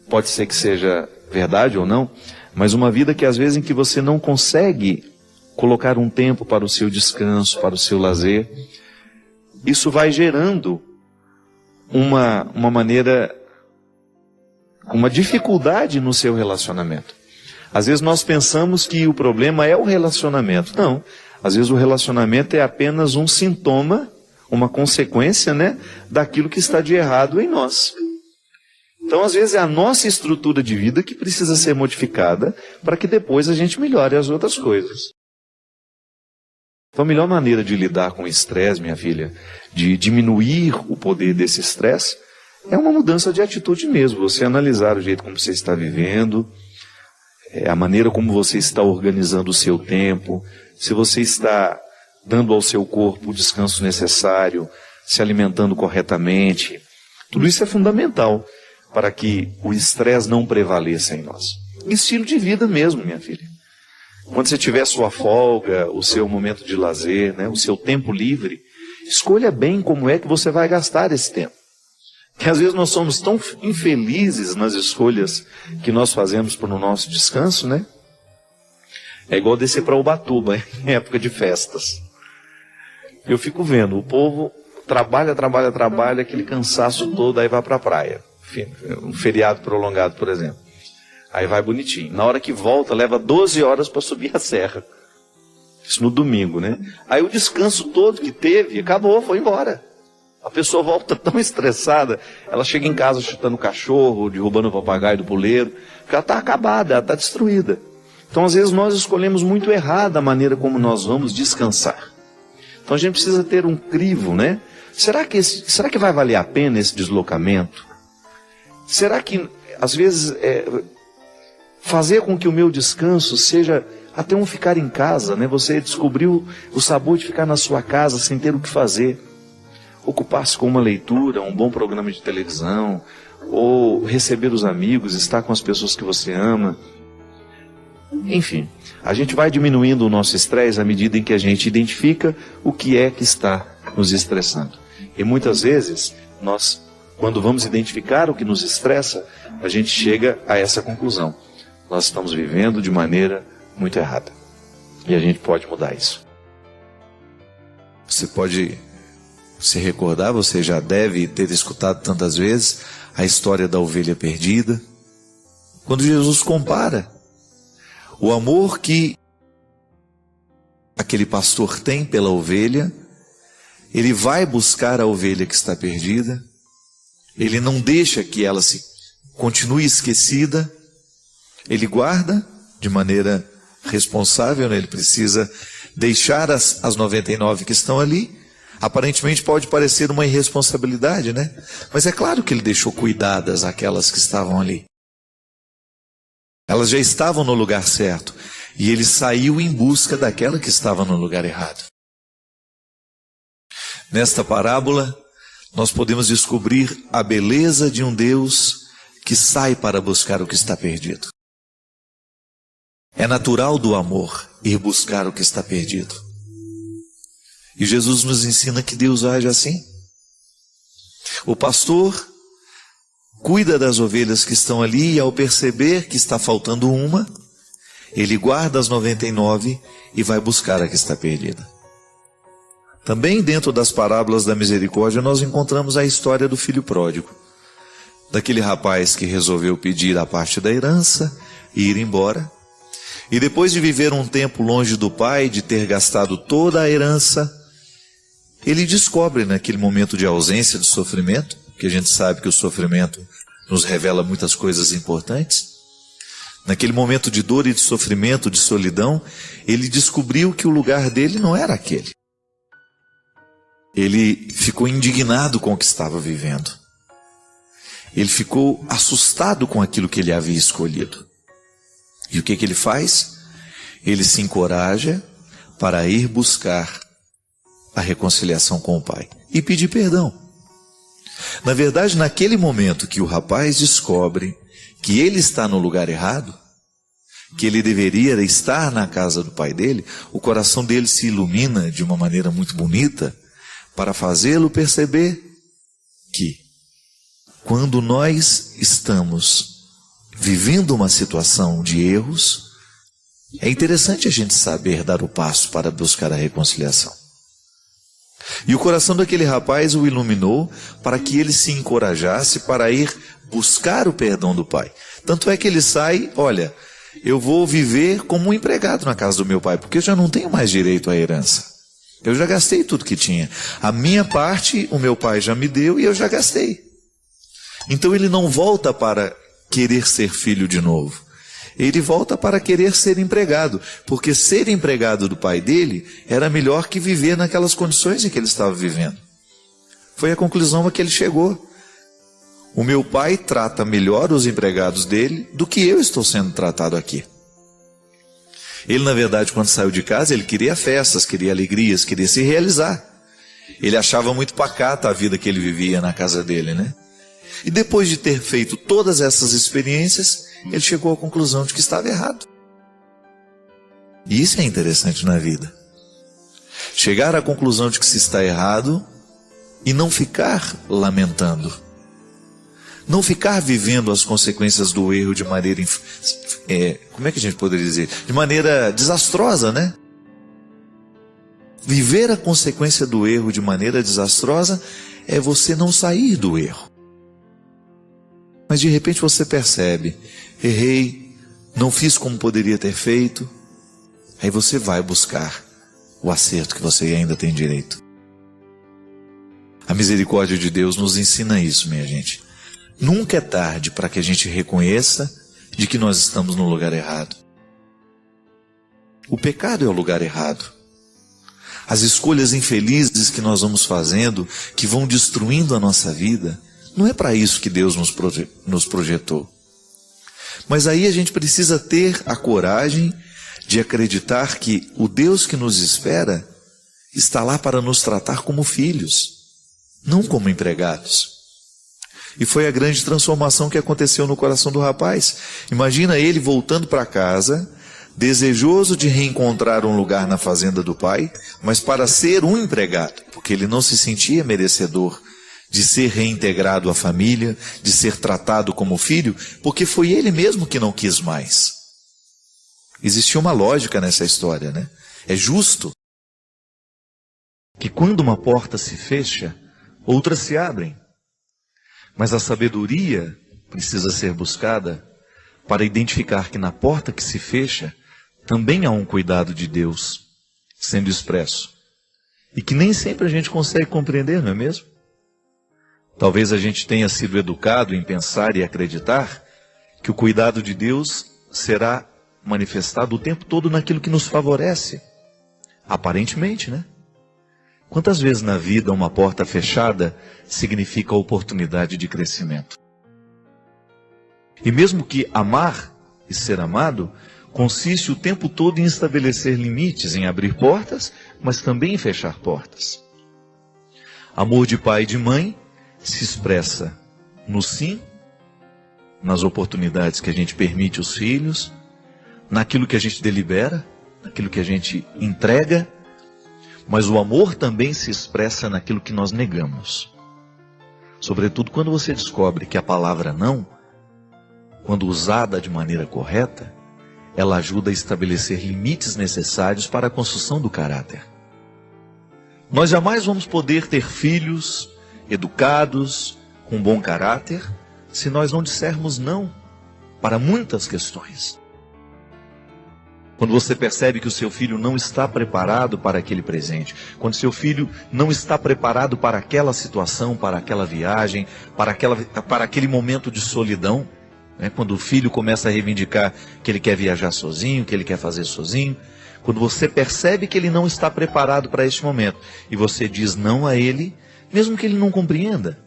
Pode ser que seja verdade ou não, mas uma vida que às vezes em que você não consegue colocar um tempo para o seu descanso, para o seu lazer, isso vai gerando uma dificuldade no seu relacionamento. Às vezes nós pensamos que o problema é o relacionamento. Não, às vezes o relacionamento é apenas um sintoma, uma consequência, né, daquilo que está de errado em nós. Então, às vezes, é a nossa estrutura de vida que precisa ser modificada para que depois a gente melhore as outras coisas. Então, a melhor maneira de lidar com o estresse, minha filha, de diminuir o poder desse estresse, é uma mudança de atitude mesmo. Você analisar o jeito como você está vivendo, a maneira como você está organizando o seu tempo, se você está dando ao seu corpo o descanso necessário, se alimentando corretamente. Tudo isso é fundamental para que o estresse não prevaleça em nós. Estilo de vida mesmo, minha filha. Quando você tiver sua folga, o seu momento de lazer, né, o seu tempo livre, escolha bem como é que você vai gastar esse tempo. Porque às vezes nós somos tão infelizes nas escolhas que nós fazemos para o nosso descanso, né? É igual descer para Ubatuba, em época de festas. Eu fico vendo, o povo trabalha, aquele cansaço todo, aí vai para a praia. Um feriado prolongado, por exemplo. Aí vai bonitinho. Na hora que volta, leva 12 horas para subir a serra. Isso no domingo, né? Aí o descanso todo que teve, acabou, foi embora. A pessoa volta tão estressada, ela chega em casa chutando o cachorro, derrubando o papagaio do puleiro, porque ela está acabada, ela está destruída. Então, às vezes, nós escolhemos muito errado a maneira como nós vamos descansar. Então, a gente precisa ter um crivo, né? Será que vai valer a pena esse deslocamento? Será que, às vezes, fazer com que o meu descanso seja até um ficar em casa, né? Você descobriu o sabor de ficar na sua casa sem ter o que fazer. Ocupar-se com uma leitura, um bom programa de televisão, ou receber os amigos, estar com as pessoas que você ama. Enfim, a gente vai diminuindo o nosso estresse à medida em que a gente identifica o que é que está nos estressando. E muitas vezes, nós, quando vamos identificar o que nos estressa, a gente chega a essa conclusão. Nós estamos vivendo de maneira muito errada. E a gente pode mudar isso. Você pode se recordar, você já deve ter escutado tantas vezes a história da ovelha perdida. Quando Jesus compara o amor que aquele pastor tem pela ovelha, ele vai buscar a ovelha que está perdida, ele não deixa que ela se continue esquecida, ele guarda de maneira responsável, né? Ele precisa deixar as 99 que estão ali. Aparentemente pode parecer uma irresponsabilidade, né? Mas é claro que ele deixou cuidadas aquelas que estavam ali. Elas já estavam no lugar certo. E ele saiu em busca daquela que estava no lugar errado. Nesta parábola, nós podemos descobrir a beleza de um Deus que sai para buscar o que está perdido. É natural do amor ir buscar o que está perdido. E Jesus nos ensina que Deus age assim. O pastor cuida das ovelhas que estão ali e ao perceber que está faltando uma, ele guarda as 99 e vai buscar a que está perdida. Também dentro das parábolas da misericórdia nós encontramos a história do filho pródigo. Daquele rapaz que resolveu pedir a parte da herança e ir embora. E depois de viver um tempo longe do pai, de ter gastado toda a herança, ele descobre naquele momento de ausência, de sofrimento, que a gente sabe que o sofrimento nos revela muitas coisas importantes. Naquele momento de dor e de sofrimento, de solidão, ele descobriu que o lugar dele não era aquele. Ele ficou indignado com o que estava vivendo. Ele ficou assustado com aquilo que ele havia escolhido. E o que ele faz? Ele se encoraja para ir buscar a reconciliação com o pai e pedir perdão. Na verdade, naquele momento que o rapaz descobre que ele está no lugar errado, que ele deveria estar na casa do pai dele, o coração dele se ilumina de uma maneira muito bonita para fazê-lo perceber que quando nós estamos vivendo uma situação de erros, é interessante a gente saber dar o passo para buscar a reconciliação. E o coração daquele rapaz o iluminou para que ele se encorajasse para ir buscar o perdão do pai. Tanto é que ele sai, olha, eu vou viver como um empregado na casa do meu pai, porque eu já não tenho mais direito à herança. Eu já gastei tudo que tinha. A minha parte, o meu pai já me deu e eu já gastei. Então ele não volta para querer ser filho de novo. Ele volta para querer ser empregado, porque ser empregado do pai dele era melhor que viver naquelas condições em que ele estava vivendo. Foi a conclusão a que ele chegou. O meu pai trata melhor os empregados dele do que eu estou sendo tratado aqui. Ele, na verdade, quando saiu de casa, ele queria festas, queria alegrias, queria se realizar. Ele achava muito pacata a vida que ele vivia na casa dele, né? E depois de ter feito todas essas experiências, ele chegou à conclusão de que estava errado. E isso é interessante na vida. Chegar à conclusão de que se está errado e não ficar lamentando. Não ficar vivendo as consequências do erro de maneira, como é que a gente poderia dizer? De maneira desastrosa, né? Viver a consequência do erro de maneira desastrosa é você não sair do erro. Mas de repente você percebe, errei, não fiz como poderia ter feito. Aí você vai buscar o acerto que você ainda tem direito. A misericórdia de Deus nos ensina isso, minha gente. Nunca é tarde para que a gente reconheça de que nós estamos no lugar errado. O pecado é o lugar errado. As escolhas infelizes que nós vamos fazendo, que vão destruindo a nossa vida, não é para isso que Deus nos projetou. Mas aí a gente precisa ter a coragem de acreditar que o Deus que nos espera está lá para nos tratar como filhos, não como empregados. E foi a grande transformação que aconteceu no coração do rapaz. Imagina ele voltando para casa, desejoso de reencontrar um lugar na fazenda do pai, mas para ser um empregado, porque ele não se sentia merecedor de ser reintegrado à família, de ser tratado como filho, porque foi ele mesmo que não quis mais. Existia uma lógica nessa história, né? É justo que quando uma porta se fecha, outras se abrem. Mas a sabedoria precisa ser buscada para identificar que na porta que se fecha, também há um cuidado de Deus sendo expresso. E que nem sempre a gente consegue compreender, não é mesmo? Talvez a gente tenha sido educado em pensar e acreditar que o cuidado de Deus será manifestado o tempo todo naquilo que nos favorece. Aparentemente, né? Quantas vezes na vida uma porta fechada significa oportunidade de crescimento? E mesmo que amar e ser amado consiste o tempo todo em estabelecer limites, em abrir portas, mas também em fechar portas. Amor de pai e de mãe se expressa no sim, nas oportunidades que a gente permite aos filhos, naquilo que a gente delibera, naquilo que a gente entrega, mas o amor também se expressa naquilo que nós negamos. Sobretudo quando você descobre que a palavra não, quando usada de maneira correta, ela ajuda a estabelecer limites necessários para a construção do caráter. Nós jamais vamos poder ter filhos educados, com bom caráter, se nós não dissermos não para muitas questões. Quando você percebe que o seu filho não está preparado para aquele presente, quando seu filho não está preparado para aquela situação, para aquela viagem, para aquele momento de solidão, né? Quando o filho começa a reivindicar que ele quer viajar sozinho, que ele quer fazer sozinho, quando você percebe que ele não está preparado para este momento, e você diz não a ele, mesmo que ele não compreenda,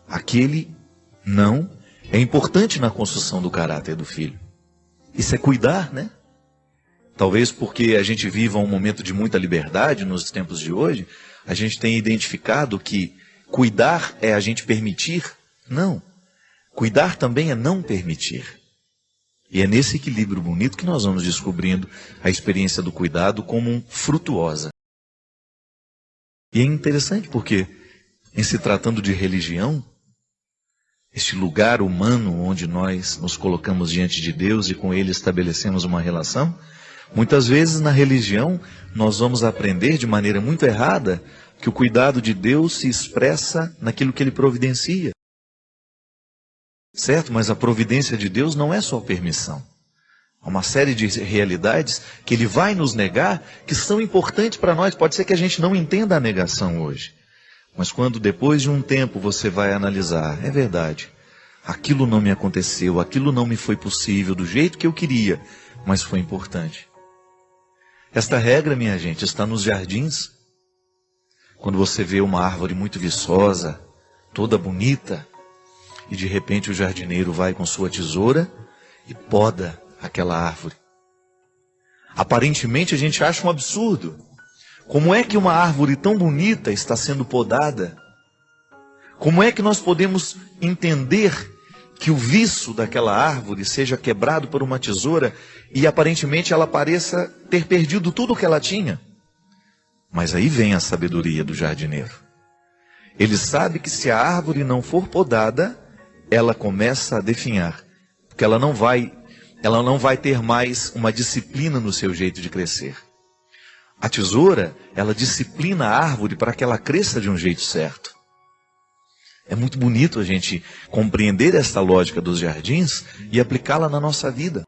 aquele não é importante na construção do caráter do filho. Isso é cuidar, né? Talvez porque a gente viva um momento de muita liberdade nos tempos de hoje, a gente tenha identificado que cuidar é a gente permitir. Não. Cuidar também é não permitir. E é nesse equilíbrio bonito que nós vamos descobrindo a experiência do cuidado como frutuosa. E é interessante porque, em se tratando de religião, este lugar humano onde nós nos colocamos diante de Deus e com Ele estabelecemos uma relação, muitas vezes na religião nós vamos aprender de maneira muito errada que o cuidado de Deus se expressa naquilo que Ele providencia. Certo? Mas a providência de Deus não é só permissão. Há uma série de realidades que ele vai nos negar, que são importantes para nós. Pode ser que a gente não entenda a negação hoje. Mas quando depois de um tempo você vai analisar, é verdade, aquilo não me aconteceu, aquilo não me foi possível do jeito que eu queria, mas foi importante. Esta regra, minha gente, está nos jardins. Quando você vê uma árvore muito viçosa, toda bonita, e de repente o jardineiro vai com sua tesoura e poda aquela árvore. Aparentemente a gente acha um absurdo. Como é que uma árvore tão bonita está sendo podada? Como é que nós podemos entender que o viço daquela árvore seja quebrado por uma tesoura e aparentemente ela pareça ter perdido tudo o que ela tinha? Mas aí vem a sabedoria do jardineiro. Ele sabe que se a árvore não for podada, ela começa a definhar, porque ela não vai ter mais uma disciplina no seu jeito de crescer. A tesoura, ela disciplina a árvore para que ela cresça de um jeito certo. É muito bonito a gente compreender esta lógica dos jardins e aplicá-la na nossa vida.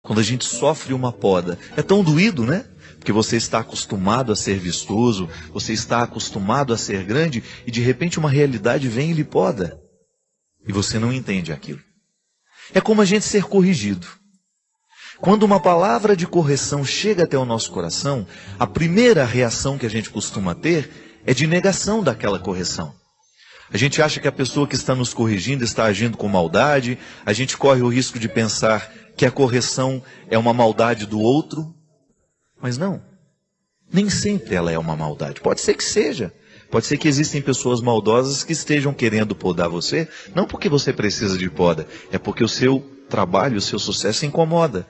Quando a gente sofre uma poda, é tão doído, né? Porque você está acostumado a ser vistoso, você está acostumado a ser grande, e de repente uma realidade vem e lhe poda. E você não entende aquilo. É como a gente ser corrigido. Quando uma palavra de correção chega até o nosso coração, a primeira reação que a gente costuma ter é de negação daquela correção. A gente acha que a pessoa que está nos corrigindo está agindo com maldade, a gente corre o risco de pensar que a correção é uma maldade do outro, mas não. Nem sempre ela é uma maldade. Pode ser que seja. Pode ser que existem pessoas maldosas que estejam querendo podar você, não porque você precisa de poda, é porque o seu trabalho, o seu sucesso incomoda.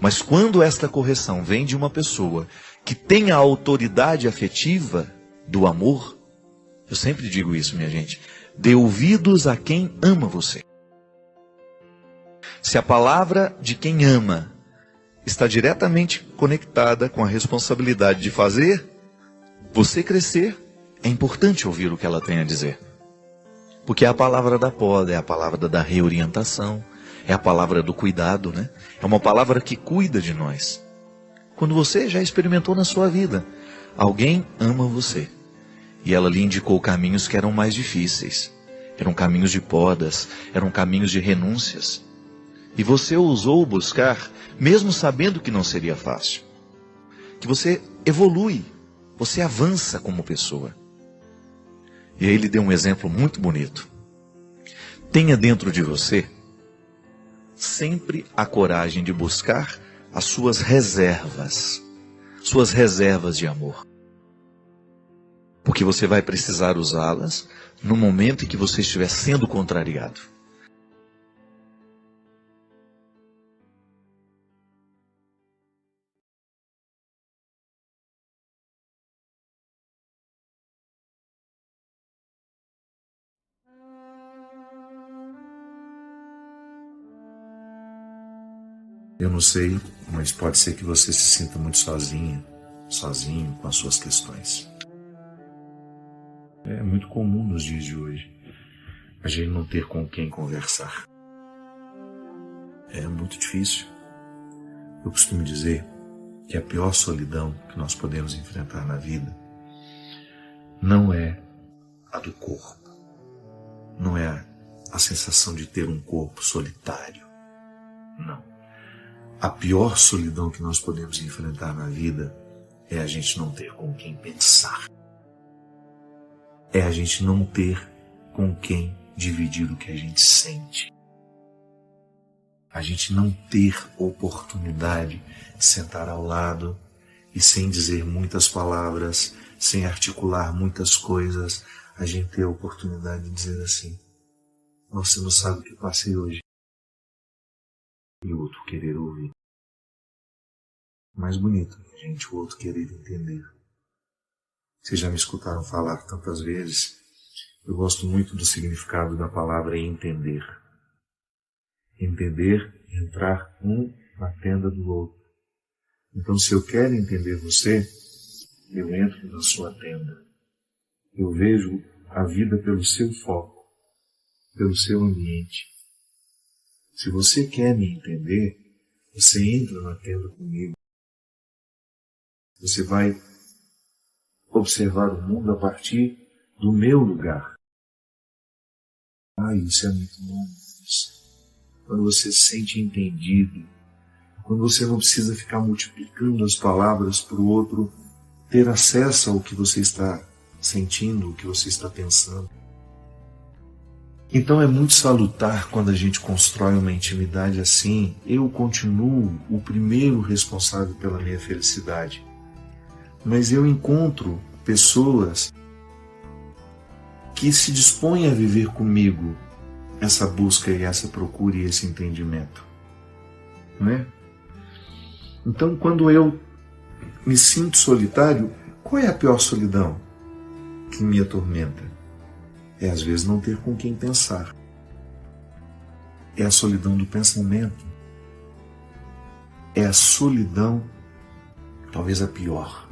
Mas quando esta correção vem de uma pessoa que tem a autoridade afetiva do amor, eu sempre digo isso, minha gente, dê ouvidos a quem ama você. Se a palavra de quem ama está diretamente conectada com a responsabilidade de fazer você crescer, é importante ouvir o que ela tem a dizer. Porque é a palavra da poda, é a palavra da reorientação, é a palavra do cuidado, né? É uma palavra que cuida de nós. Quando você já experimentou na sua vida, alguém ama você. E ela lhe indicou caminhos que eram mais difíceis. Eram caminhos de podas, eram caminhos de renúncias. E você ousou buscar, mesmo sabendo que não seria fácil. Que você evolui, você avança como pessoa. E aí ele deu um exemplo muito bonito. Tenha dentro de você sempre a coragem de buscar as suas reservas de amor. Porque você vai precisar usá-las no momento em que você estiver sendo contrariado. Eu não sei, mas pode ser que você se sinta muito sozinho com as suas questões. É muito comum nos dias de hoje a gente não ter com quem conversar. É muito difícil. Eu costumo dizer que a pior solidão que nós podemos enfrentar na vida não é a do corpo, não é a sensação de ter um corpo solitário, não. A pior solidão que nós podemos enfrentar na vida é a gente não ter com quem pensar. É a gente não ter com quem dividir o que a gente sente. A gente não ter oportunidade de sentar ao lado e sem dizer muitas palavras, sem articular muitas coisas, a gente ter a oportunidade de dizer assim: você não sabe o que eu passei hoje. E o outro querer ouvir. Mais bonito, gente, o outro querer entender. Vocês já me escutaram falar tantas vezes. Eu gosto muito do significado da palavra entender. Entender, entrar um na tenda do outro. Então, se eu quero entender você, eu entro na sua tenda. Eu vejo a vida pelo seu foco, pelo seu ambiente. Se você quer me entender, você entra na tenda comigo. Você vai observar o mundo a partir do meu lugar. Isso é muito bom. Quando você se sente entendido, quando você não precisa ficar multiplicando as palavras para o outro ter acesso ao que você está sentindo, o que você está pensando. Então é muito salutar quando a gente constrói uma intimidade assim. Eu continuo o primeiro responsável pela minha felicidade, mas eu encontro pessoas que se dispõem a viver comigo essa busca e essa procura e esse entendimento, não é? Então, quando eu me sinto solitário, qual é a pior solidão que me atormenta? É às vezes não ter com quem pensar. É a solidão do pensamento. É a solidão, talvez a pior.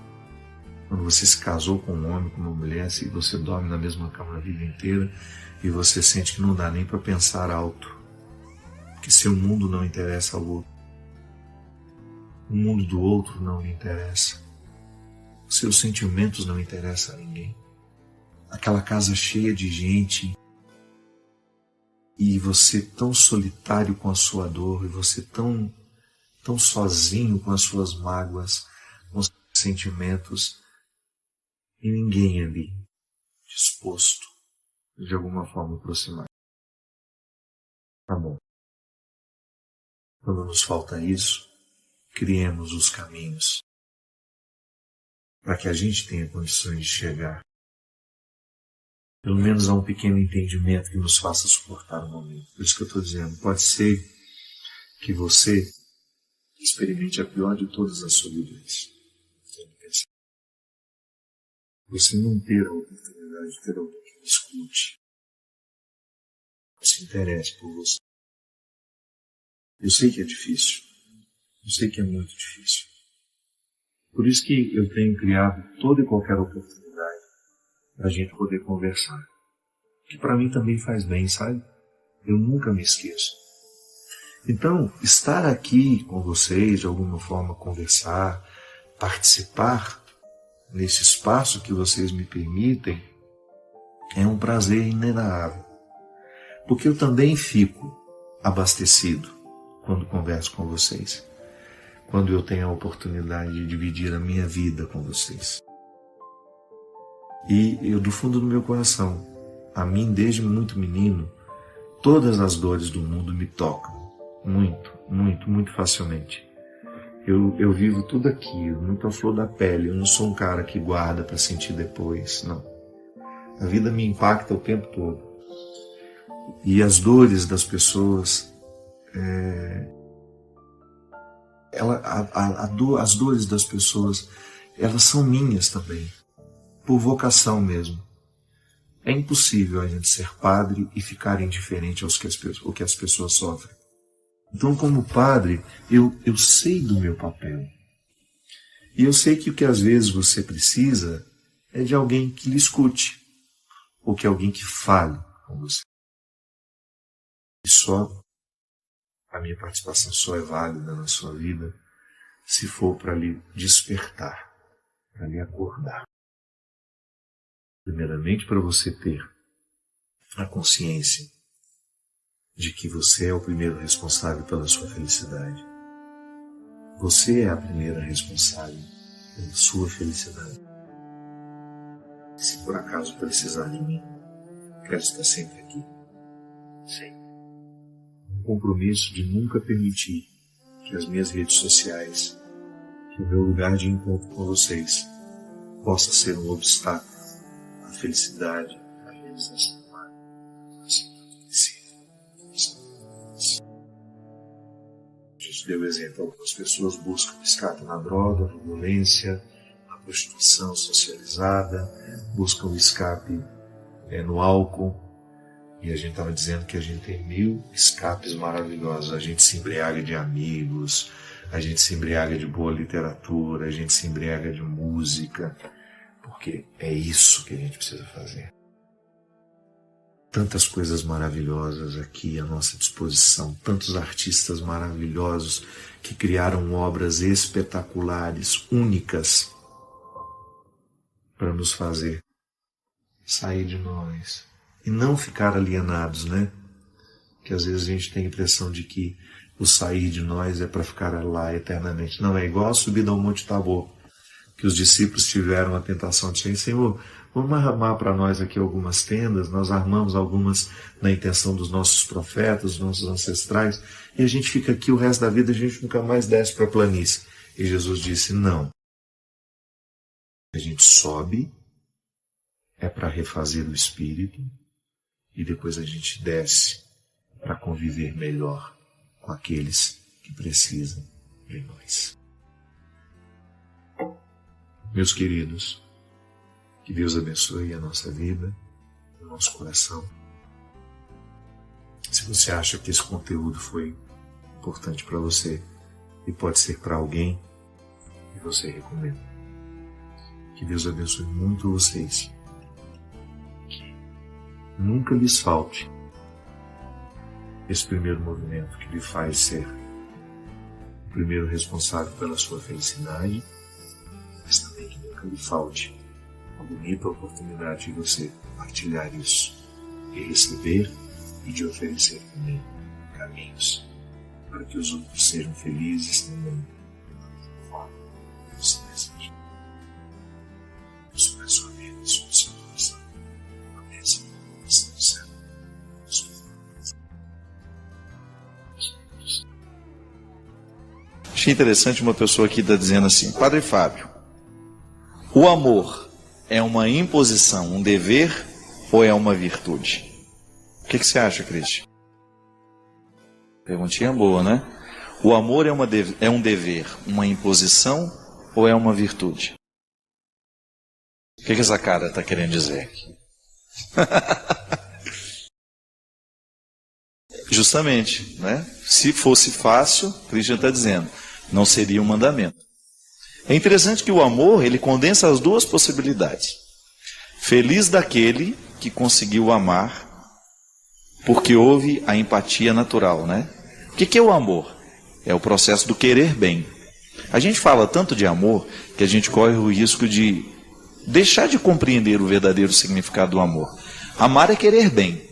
Quando você se casou com um homem, com uma mulher, e você dorme na mesma cama a vida inteira e você sente que não dá nem para pensar alto, que seu mundo não interessa ao outro. O mundo do outro não lhe interessa. Os seus sentimentos não interessam a ninguém. Aquela casa cheia de gente e você tão solitário com a sua dor e você tão sozinho com as suas mágoas, com os seus sentimentos e ninguém ali disposto de alguma forma aproximar. Tá bom. Quando nos falta isso, criemos os caminhos para que a gente tenha condições de chegar pelo menos a um pequeno entendimento que nos faça suportar o momento. Por isso que eu estou dizendo, pode ser que você experimente a pior de todas as solidões. Você não ter a oportunidade de ter alguém que escute, que se interesse por você. Eu sei que é difícil. Eu sei que é muito difícil. Por isso que eu tenho criado toda e qualquer oportunidade para a gente poder conversar. Que para mim também faz bem, sabe? Eu nunca me esqueço. Então, estar aqui com vocês, de alguma forma conversar, participar nesse espaço que vocês me permitem, é um prazer inenarrável. Porque eu também fico abastecido quando converso com vocês. Quando eu tenho a oportunidade de dividir a minha vida com vocês. E eu, do fundo do meu coração, a mim, desde muito menino, todas as dores do mundo me tocam. Muito, muito, muito facilmente. Eu vivo tudo aquilo, muito à flor da pele. Eu não sou um cara que guarda para sentir depois, não. A vida me impacta o tempo todo. E as dores das pessoas... as dores das pessoas, elas são minhas também, por vocação mesmo. É impossível a gente ser padre e ficar indiferente ao que as pessoas sofrem. Então, como padre, eu sei do meu papel. E eu sei que o que às vezes você precisa é de alguém que lhe escute, ou que alguém que fale com você. E a minha participação só é válida na sua vida se for para lhe despertar, para lhe acordar. Primeiramente, para você ter a consciência de que você é o primeiro responsável pela sua felicidade. Você é a primeira responsável pela sua felicidade. Se por acaso precisar de mim, quero estar sempre aqui. Sim. Um compromisso de nunca permitir que as minhas redes sociais, que o meu lugar de encontro com vocês, possa ser um obstáculo à felicidade, à realização humana. A gente deu exemplo, algumas pessoas buscam escape na droga, na violência, na prostituição socializada, buscam escape no álcool. E a gente estava dizendo que a gente tem 1000 escapes maravilhosos. A gente se embriaga de amigos, a gente se embriaga de boa literatura, a gente se embriaga de música, porque é isso que a gente precisa fazer. tantas coisas maravilhosas aqui à nossa disposição, tantos artistas maravilhosos que criaram obras espetaculares, únicas, para nos fazer sair de nós e não ficar alienados, né? Que às vezes a gente tem a impressão de que o sair de nós é para ficar lá eternamente. Não, é igual a subida ao Monte Tabor, que os discípulos tiveram a tentação de dizer: Senhor, vamos armar para nós aqui algumas tendas. Nós armamos algumas na intenção dos nossos profetas, dos nossos ancestrais, e a gente fica aqui o resto da vida, a gente nunca mais desce para a planície. E Jesus disse: não. A gente sobe, é para refazer o espírito, e depois a gente desce para conviver melhor com aqueles que precisam de nós. Meus queridos, que Deus abençoe a nossa vida, o nosso coração. Se você acha que esse conteúdo foi importante para você e pode ser para alguém que você recomenda, que Deus abençoe muito vocês. Que nunca lhes falte esse primeiro movimento que lhe faz ser o primeiro responsável pela sua felicidade, mas também que nunca lhe falte a bonita oportunidade de você partilhar isso e receber e de oferecer também caminhos para que os outros sejam felizes também da mesma forma que você deseja. Deus abençoe a vida e sua situação. A bênção do céu. Achei interessante uma pessoa aqui está dizendo assim: Padre Fábio, o amor é uma imposição, um dever ou é uma virtude? O que você acha, Cristian? Perguntinha boa, né? O amor é um dever, uma imposição ou é uma virtude? O que essa cara está querendo dizer? Justamente, né? Se fosse fácil, Cristian está dizendo, não seria um mandamento. É interessante que o amor, ele condensa as duas possibilidades. Feliz daquele que conseguiu amar, porque houve a empatia natural, né? O que é o amor? É o processo do querer bem. A gente fala tanto de amor que a gente corre o risco de deixar de compreender o verdadeiro significado do amor. Amar é querer bem.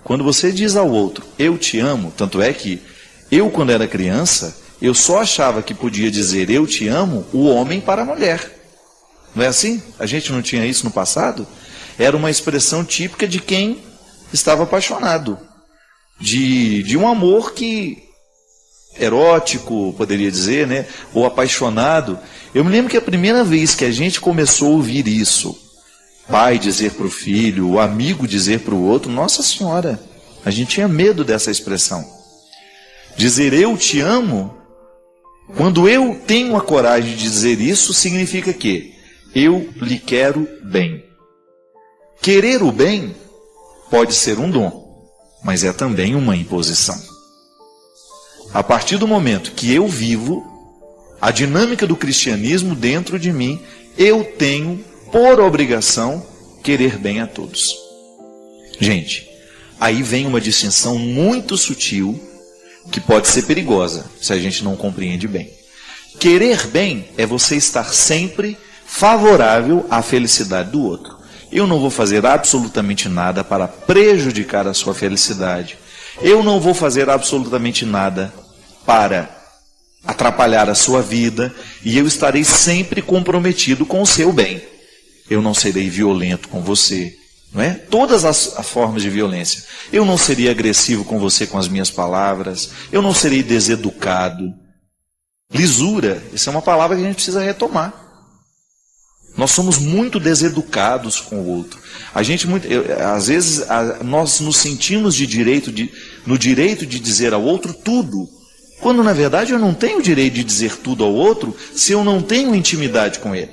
Quando você diz ao outro, eu te amo, tanto é que eu, quando era criança, eu só achava que podia dizer eu te amo o homem para a mulher. Não é assim? A gente não tinha isso no passado? Era uma expressão típica de quem estava apaixonado. De um amor que erótico, poderia dizer, né? Ou apaixonado. Eu me lembro que a primeira vez que a gente começou a ouvir isso, pai dizer para o filho, o amigo dizer para o outro, Nossa Senhora, a gente tinha medo dessa expressão. Dizer eu te amo, quando eu tenho a coragem de dizer isso, significa que eu lhe quero bem. Querer o bem pode ser um dom, mas é também uma imposição. A partir do momento que eu vivo a dinâmica do cristianismo dentro de mim, eu tenho, por obrigação, querer bem a todos. Gente, aí vem uma distinção muito sutil, que pode ser perigosa, se a gente não compreende bem. Querer bem é você estar sempre favorável à felicidade do outro. Eu não vou fazer absolutamente nada para prejudicar a sua felicidade. Eu não vou fazer absolutamente nada para atrapalhar a sua vida, e eu estarei sempre comprometido com o seu bem. Eu não serei violento com você, não é? Todas as formas de violência. Eu não serei agressivo com você com as minhas palavras, eu não serei deseducado. Lisura, essa é uma palavra que a gente precisa retomar. Nós somos muito deseducados com o outro. Às vezes, nós nos sentimos no direito de dizer ao outro tudo, quando na verdade eu não tenho o direito de dizer tudo ao outro se eu não tenho intimidade com ele.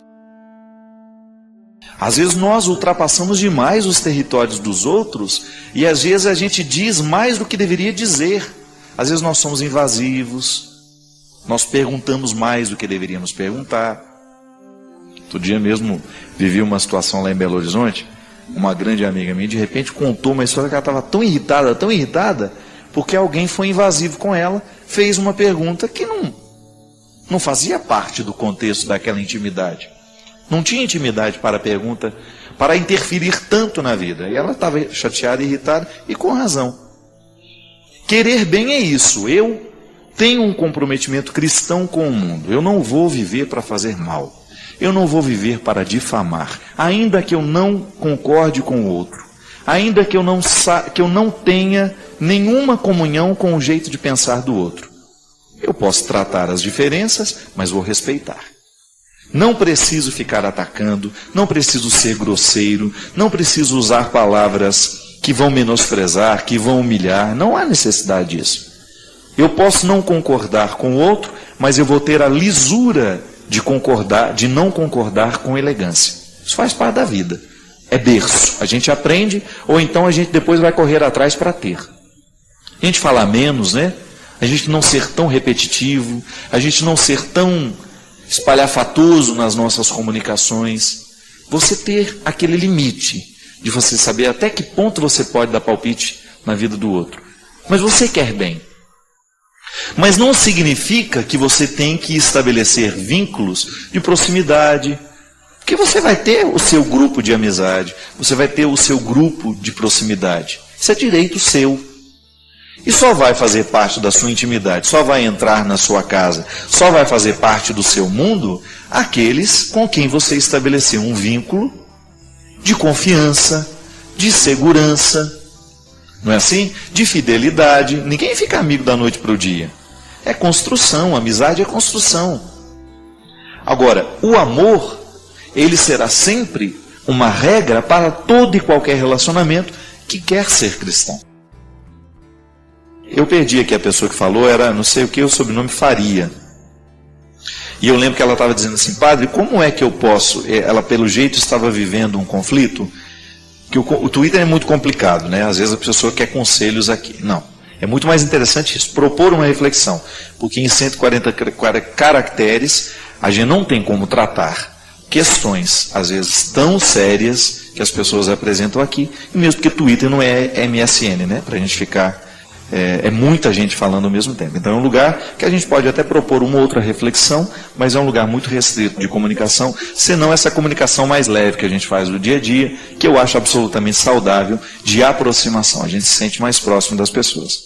Às vezes nós ultrapassamos demais os territórios dos outros e às vezes a gente diz mais do que deveria dizer. Às vezes nós somos invasivos, nós perguntamos mais do que deveríamos perguntar. Outro dia mesmo vivi uma situação lá em Belo Horizonte uma grande amiga minha, de repente contou uma história que ela estava tão irritada, porque alguém foi invasivo com ela, fez uma pergunta que não fazia parte do contexto daquela intimidade. Não tinha intimidade para a pergunta, para interferir tanto na vida. E ela estava chateada, irritada, e com razão. Querer bem é isso. Eu tenho um comprometimento cristão com o mundo. Eu não vou viver para fazer mal. Eu não vou viver para difamar. Ainda que eu não concorde com o outro. Ainda que eu não tenha nenhuma comunhão com o jeito de pensar do outro. Eu posso tratar as diferenças, mas vou respeitar. Não preciso ficar atacando, não preciso ser grosseiro, não preciso usar palavras que vão menosprezar, que vão humilhar. Não há necessidade disso. Eu posso não concordar com o outro, mas eu vou ter a lisura de não concordar com elegância. Isso faz parte da vida. É berço. A gente aprende, ou então a gente depois vai correr atrás para ter. A gente falar menos, né? A gente não ser tão repetitivo, a gente não ser tão espalhafatoso nas nossas comunicações. Você ter aquele limite de você saber até que ponto você pode dar palpite na vida do outro. Mas você quer bem. Mas não significa que você tem que estabelecer vínculos de proximidade, porque você vai ter o seu grupo de amizade, você vai ter o seu grupo de proximidade. Isso é direito seu. E só vai fazer parte da sua intimidade, só vai entrar na sua casa, só vai fazer parte do seu mundo aqueles com quem você estabeleceu um vínculo de confiança, de segurança, não é assim? De fidelidade. Ninguém fica amigo da noite para o dia. É construção, amizade é construção. Agora, o amor, ele será sempre uma regra para todo e qualquer relacionamento que quer ser cristão. Eu perdi aqui a pessoa que falou, era não sei o que, o sobrenome Faria. E eu lembro que ela estava dizendo assim, padre, como é que eu posso... Ela, pelo jeito, estava vivendo um conflito, que o Twitter é muito complicado, né? Às vezes a pessoa quer conselhos aqui. Não, é muito mais interessante isso, propor uma reflexão. Porque em 140 caracteres, a gente não tem como tratar questões, às vezes, tão sérias que as pessoas apresentam aqui, e mesmo porque Twitter não é MSN, né? Para a gente ficar... É muita gente falando ao mesmo tempo. Então é um lugar que a gente pode até propor uma outra reflexão, mas é um lugar muito restrito de comunicação, senão essa comunicação mais leve que a gente faz no dia a dia, que eu acho absolutamente saudável, de aproximação. A gente se sente mais próximo das pessoas.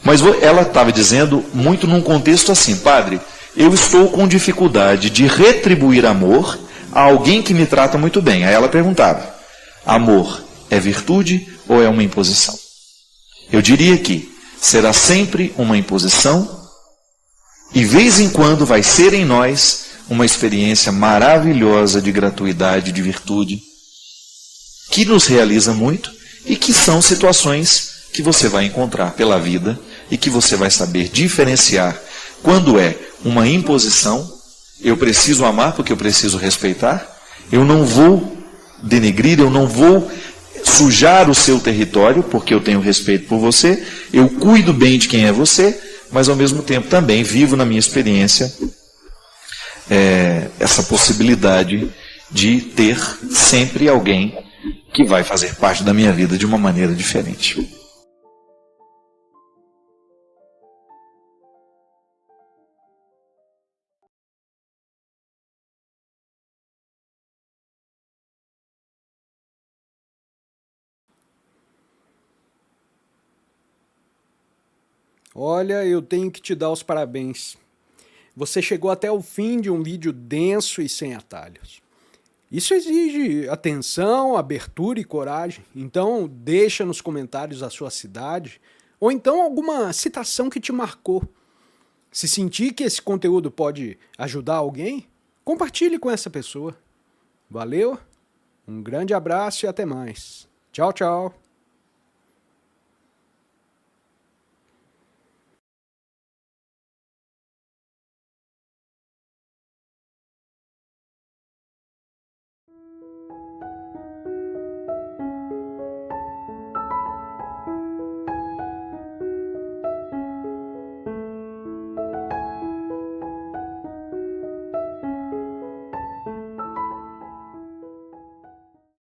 Mas ela estava dizendo muito num contexto assim, padre, eu estou com dificuldade de retribuir amor a alguém que me trata muito bem. Aí ela perguntava, amor é virtude ou é uma imposição? Eu diria que será sempre uma imposição e, vez em quando, vai ser em nós uma experiência maravilhosa de gratuidade, de virtude, que nos realiza muito e que são situações que você vai encontrar pela vida e que você vai saber diferenciar quando é uma imposição, eu preciso amar porque eu preciso respeitar, eu não vou denegrir, eu não vou sujar o seu território, porque eu tenho respeito por você, eu cuido bem de quem é você, mas ao mesmo tempo também vivo na minha experiência essa possibilidade de ter sempre alguém que vai fazer parte da minha vida de uma maneira diferente. Olha, eu tenho que te dar os parabéns. Você chegou até o fim de um vídeo denso e sem atalhos. Isso exige atenção, abertura e coragem. Então, deixa nos comentários a sua cidade ou então alguma citação que te marcou. Se sentir que esse conteúdo pode ajudar alguém, compartilhe com essa pessoa. Valeu, um grande abraço e até mais. Tchau, tchau.